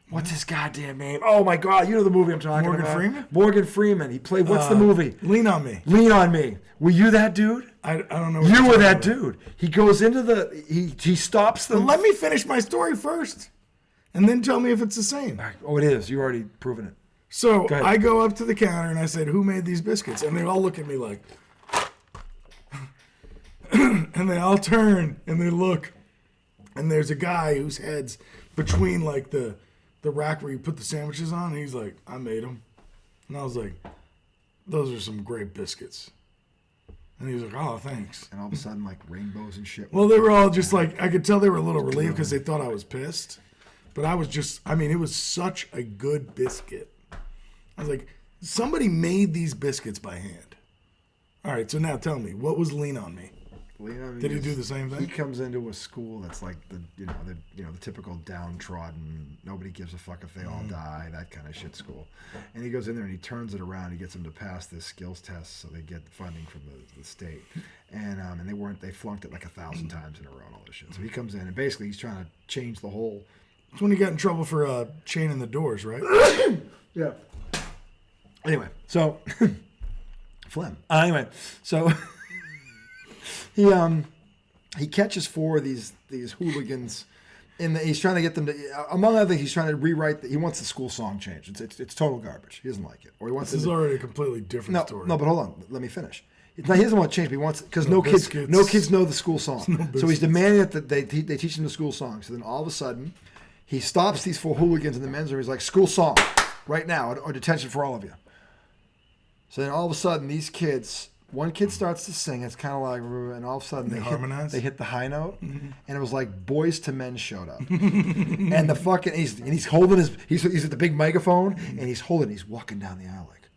What's his goddamn name? Oh my God, you know the movie I'm talking
Morgan
about.
Freeman?
Morgan Freeman. He played, what's the movie?
Lean on Me.
Lean on Me. Were you that dude?
I don't know. What
You
you're
were
talking
that
about.
dude. He goes into he stops the.
But let me finish my story first, and then tell me if it's the same.
Oh, it is. You already proven it.
So
Go ahead.
I go up to the counter and I said, "Who made these biscuits?" And they all look at me like, and they all turn and they look, and there's a guy whose head's between like the rack where you put the sandwiches on, and he's like, "I made them," and I was like, "Those are some great biscuits." And he was like, "Oh, thanks."
And all of a sudden, like rainbows and shit.
Well, they were all just like, I could tell they were a little relieved because they thought I was pissed. But I was just, I mean, it was such a good biscuit. I was like, somebody made these biscuits by hand. All right, so now tell me, what was Lean on Me? Did he do the same thing?
He comes into a school that's like the typical downtrodden, nobody gives a fuck if they all die, that kind of shit school. And he goes in there and he turns it around. He gets them to pass this skills test so they get funding from the state. And they flunked it like 1,000 times in a row and all this shit. So he comes in and basically he's trying to change the whole.
It's when he got in trouble for chaining the doors, right?
Yeah. Anyway, so phlegm. Anyway, so. He catches 4 of these hooligans, he's trying to get them to, among other things, he's trying to rewrite. He wants the school song changed. It's total garbage. He doesn't like it, or he wants.
This is already a completely different story.
No, but hold on, let me finish. He doesn't want to change, but he wants, because no kids know the school song. So he's demanding that they teach him the school song. So then all of a sudden, he stops these 4 hooligans in the men's room. He's like, "School song, right now, or detention for all of you." So then all of a sudden, these kids. One kid starts to sing. It's kind of like, and all of a sudden they hit the high note, and it was like Boys to Men showed up, and the fucking he's holding he's at the big microphone, and he's walking down the aisle like,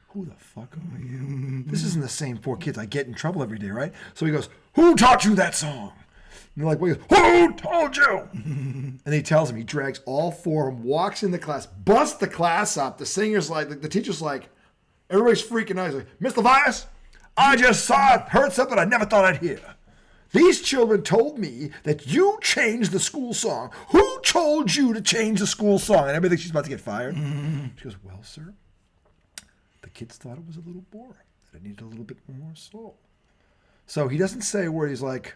"Who the fuck are you? This isn't the same 4 kids I get in trouble every day, right?" So he goes, "Who taught you that song?" And they're like, "Who told you?" And he tells him. He drags all 4 of them, walks in the class, busts the class up. The singer's like, the teacher's like. Everybody's freaking out. He's like, "Mr. Vias, I just heard something I never thought I'd hear. These children told me that you changed the school song. Who told you to change the school song?" And everybody thinks she's about to get fired. She goes, "Well, sir, the kids thought it was a little boring, that it needed a little bit more soul." So he doesn't say a word. He's like,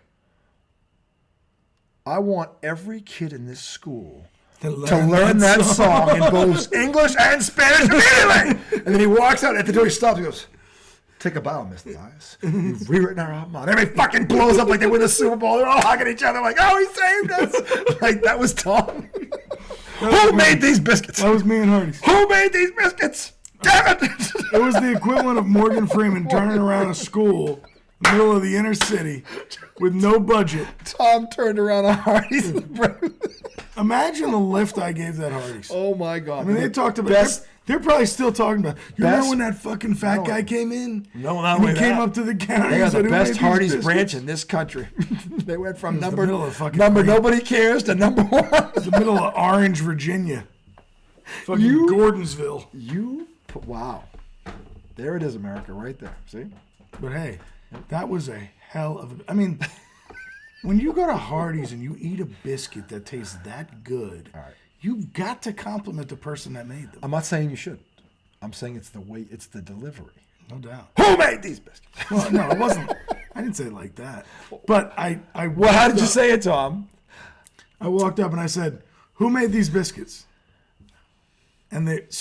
"I want every kid in this school to learn that song in both English and Spanish immediately." And then he walks out. At the door, he stops. He goes, "Take a bow, Mr. Vias. You've rewritten our album out." Everybody fucking blows up like they win the Super Bowl. They're all hugging each other like, "Oh, he saved us." Like, that was Tom. Who made these biscuits?
That was me and Hardee's.
Who made these biscuits? Damn it.
It was the equivalent of Morgan Freeman turning around a school in the middle of the inner city with no budget.
Tom turned around on Hardee's.
Imagine the lift I gave that Hardee's.
Oh my God!
I mean, they talked about they're probably still talking about. You remember when that fucking fat guy came in?
No, not
and
only
he came
that.
up to the counter.
They are the
said,
best Hardee's branch in this country. They went from number
green.
nobody cares to number one.
The middle of Orange, Virginia. Fucking Gordonsville.
Wow. There it is, America, right there. See?
But hey, that was a hell of a... I mean, when you go to Hardee's and you eat a biscuit that tastes that good,
all right,
you've got to compliment the person that made them.
I'm not saying you should. I'm saying it's the delivery.
No doubt.
Who made these biscuits?
Well, no, it wasn't. I didn't say it like that. But
Well, how did you say it, Tom?
I walked up and I said, "Who made these biscuits?" And it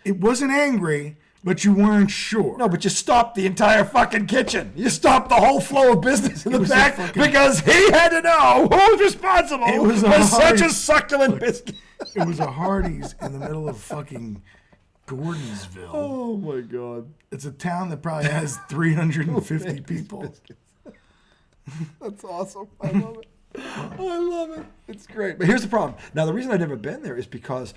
wasn't angry, but you weren't sure.
No, but you stopped the entire fucking kitchen. You stopped the whole flow of business in the back because he had to know who's responsible for such a succulent biscuit.
It was a Hardee's in the middle of fucking Gordonsville.
Oh my God!
It's a town that probably has 350 people.
That's awesome. I love it. I love it. It's great. But here's the problem. Now, the reason I've never been there is because,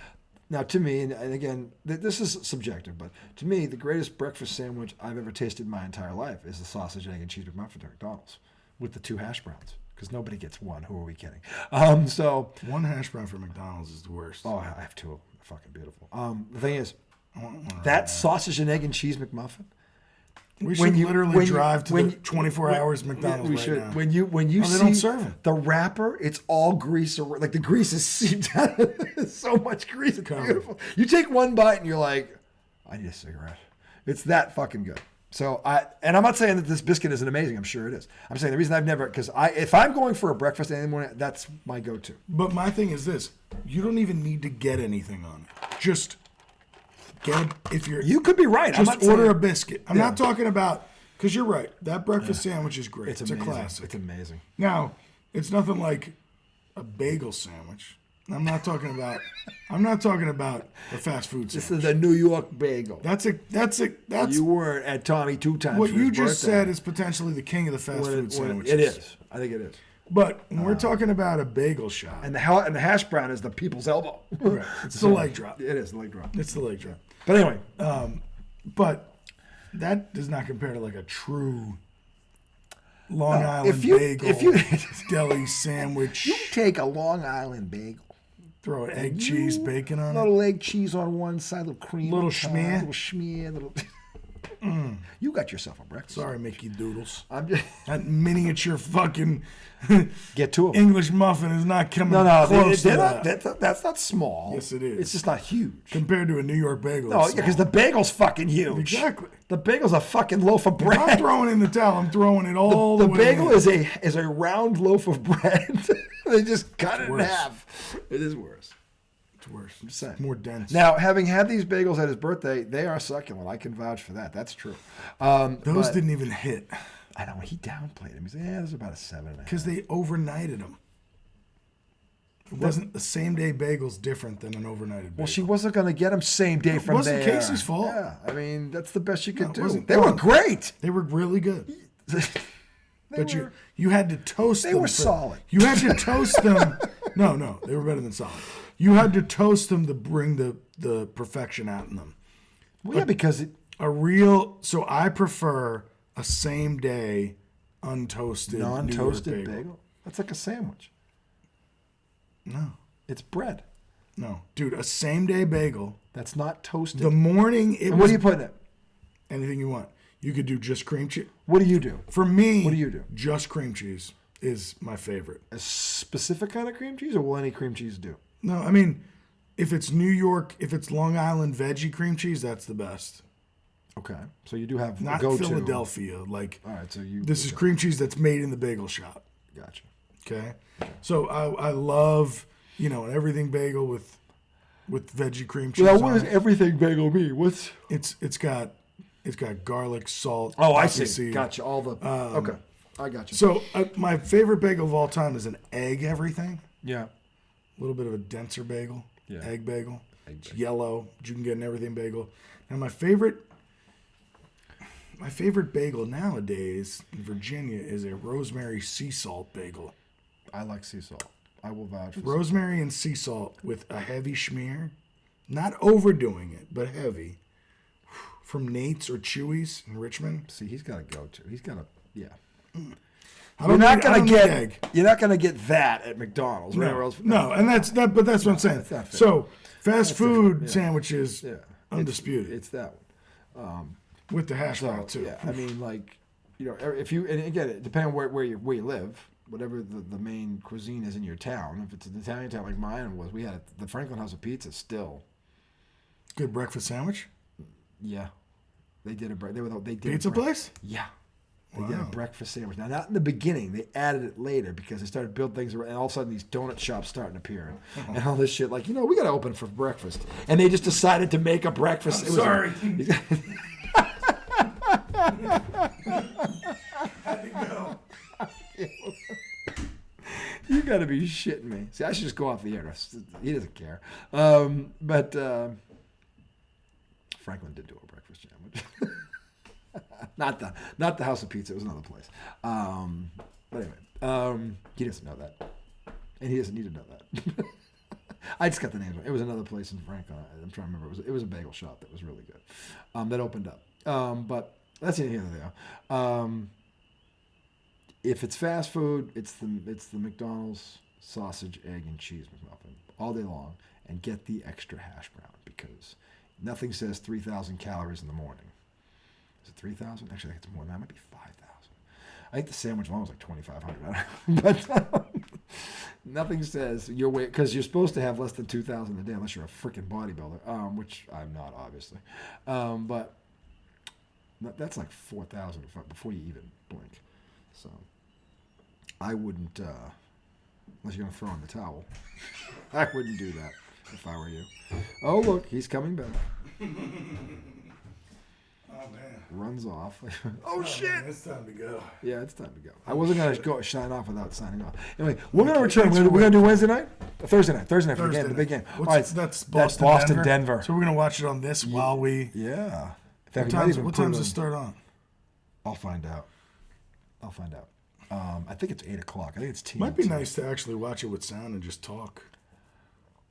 now to me, and again, this is subjective, but to me, the greatest breakfast sandwich I've ever tasted in my entire life is the sausage, egg, and cheese McMuffin at McDonald's with the 2 hash browns. Because nobody gets one. Who are we kidding? So
1 hash brown from McDonald's is the worst.
Oh, I have 2 of them. They're fucking beautiful. The thing is, that sausage and egg and cheese McMuffin.
We should literally drive to the 24 hours McDonald's
we
right
should.
now.
When you
they
see
don't serve it.
The wrapper, it's all grease. Like the grease is seeped out. There's so much grease. It's beautiful. You take one bite and you're like, I need a cigarette. It's that fucking good. So I'm not saying that this biscuit isn't amazing. I'm sure it is. I'm saying the reason I've never, because if I'm going for a breakfast in the morning, that's my go-to.
But my thing is this: you don't even need to get anything on it. Just
you could be right.
Just order a biscuit. I'm not talking about, because you're right. That breakfast sandwich is great. It's a classic.
It's amazing.
Now, it's nothing like a bagel sandwich. I'm not talking about a fast food sandwich.
This is a New York bagel.
That's
You weren't at Tommy 2 times.
What
for
you
his
just
birthday.
said is potentially the king of the fast food sandwiches.
It is. I think it is.
But when we're talking about a bagel shop,
and the hash brown is the people's elbow.
Right. It's the leg drop.
It is the leg drop.
It's the leg drop.
But anyway,
but that does not compare to like a true Long Island bagel deli sandwich.
You take a Long Island bagel,
throw egg, cheese, bacon on it.
Little egg, cheese on one side, little cream,
little schmear,
little. You got yourself a breakfast.
Sorry, Mickey Doodles.
I'm just
that miniature fucking
get to them.
English muffin is not coming close to that.
That's not small.
Yes, it is.
It's just not huge
compared to a New York bagel.
No, because the bagel's fucking huge.
Exactly.
The bagel's a fucking loaf of bread.
If I'm throwing in the towel. I'm throwing it all the way.
The bagel is a round loaf of bread. They just cut it in half. It is worse.
It's worse. It's more dense.
Now, having had these bagels at his birthday, they are succulent. I can vouch for that. That's true.
Those didn't even hit.
I know. He downplayed him. He said, yeah, there's about a 7.5.
Because they overnighted them. It wasn't the same day bagel's different than an overnighted bagel.
Well, she wasn't going to get him same day from there.
It wasn't Casey's fault.
Yeah. I mean, that's the best you could do.
They
were great.
They were really good. But you had to toast them.
They were solid.
You had to toast them. No, they were better than solid. You had to toast them to bring the perfection out in them.
Well, yeah, because
so I prefer a same day untoasted
non-toasted bagel. That's like a sandwich.
No.
It's bread.
No. Dude, a same day bagel.
That's not toasted.
The morning
what do you put in it?
Anything you want. You could do just cream cheese.
What do you do?
For me,
what do you do?
Just cream cheese is my favorite.
A specific kind of cream cheese, or will any cream cheese do?
No, I mean, if it's New York, if it's Long Island veggie cream cheese, that's the best.
Okay, so you do have
not
go-to.
Philadelphia. Like,
all right, so
this is cream cheese that's made in the bagel shop.
Gotcha.
Okay, so I love an everything bagel with veggie cream cheese.
Well, what does everything bagel mean? What's
it's got garlic, salt.
Oh, I see. Gotcha. All the okay, I got you.
So my favorite bagel of all time is an egg everything.
Yeah.
A little bit of a denser bagel.
Yeah.
Egg bagel. It's yellow. You can get an everything bagel. Now my favorite bagel nowadays in Virginia is a rosemary sea salt bagel.
I like sea salt. I will vouch for
Rosemary and sea salt with a heavy schmear. Not overdoing it, but heavy. From Nate's or Chewy's in Richmond.
See, he's got to go to. He's got to, yeah.
You're not gonna
get that at McDonald's or anywhere else.
No, and that's what I'm saying. So fast food sandwiches, undisputed.
It's that one.
With the hash brown too.
Yeah, I mean, like, if you, and again, it depends on where you live, whatever the main cuisine is in your town. If it's an Italian town like mine was, we had the Franklin House of Pizza still.
Good breakfast sandwich.
Yeah, they did a
pizza place.
Yeah. They did a breakfast sandwich. Now, not in the beginning. They added it later because they started building things around, and all of a sudden these donut shops starting appearing and all this shit. Like, we got to open for breakfast. And they just decided to make a breakfast.
Sorry. Had to go.
You got to be shitting me. See, I should just go off the air. He doesn't care. But Franklin did do a breakfast sandwich. Not the House of Pizza. It was another place. But anyway, he doesn't know that, and he doesn't need to know that. I just got the name. It was another place in Franklin. I'm trying to remember. It was a bagel shop that was really good. That opened up. But that's neither here nor there. If it's fast food, it's the McDonald's sausage, egg, and cheese McMuffin all day long, and get the extra hash brown because nothing says 3,000 calories in the morning. Is it 3,000? Actually, I think it's more than that. It might be 5,000. I think the sandwich alone was like 2,500. But nothing says your weight, because you're supposed to have less than 2,000 a day unless you're a freaking bodybuilder, which I'm not, obviously. But that's like 4,000 before you even blink. So I wouldn't, unless you're going to throw in the towel, I wouldn't do that if I were you. Oh, look, he's coming back.
Oh, man.
Runs off. Oh, shit.
Man, it's time to go.
Yeah, it's time to go. I wasn't going to go shine off without signing off. Anyway, we're going to return. We're going to do Wednesday night? Thursday night for the game, the big game. All right,
that's Boston, Denver. So we're going to watch it on this while we...
Yeah.
What time does it start on?
I'll find out. I think it's 8 o'clock. I think it's TNT.
Might be nice to actually watch it with sound and just talk.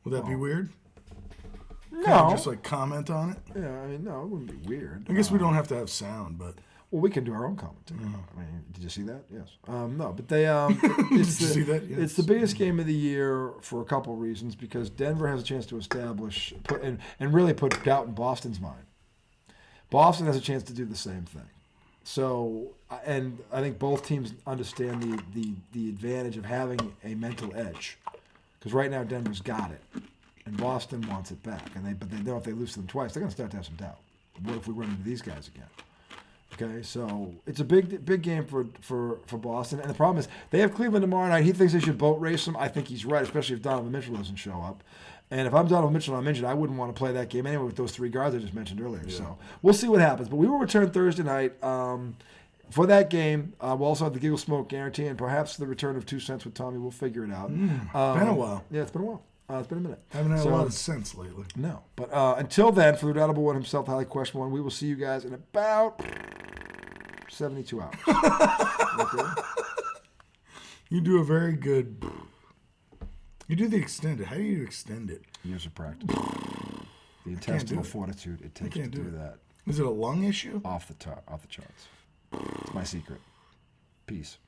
Would that be weird?
No.
Kind of just like comment on it?
Yeah, I mean, no, it wouldn't be weird.
I guess we don't have to have sound, but...
Well, we can do our own commentary. I mean, did you see that? Yes. No, but they...
Did you see that? Yes.
It's the biggest game of the year for a couple reasons, because Denver has a chance to establish and really put doubt in Boston's mind. Boston has a chance to do the same thing. So, and I think both teams understand the advantage of having a mental edge, because right now Denver's got it, and Boston wants it back. But they know if they lose to them twice, they're going to start to have some doubt. What if we run into these guys again? Okay, so it's a big game for Boston, and the problem is they have Cleveland tomorrow night. He thinks they should boat race them. I think he's right, especially if Donovan Mitchell doesn't show up. And if I'm Donovan Mitchell and I'm injured, I wouldn't want to play that game anyway with those three guards I just mentioned earlier. Yeah. So we'll see what happens. But we will return Thursday night for that game. We'll also have the Giggle Smoke guarantee and perhaps the return of 2 cents with Tommy. We'll figure it out.
Been a while.
Yeah, it's been a while. It's been a minute.
Haven't had a lot of sense lately.
No. But until then, for the Redoubtable One himself, the Highly Question One, we will see you guys in about 72 hours. Okay?
You do a very good... You do the extended. How do you extend it?
Years of practice. The intestinal fortitude it takes to do that.
Is it a lung issue?
Off the charts. It's my secret. Peace.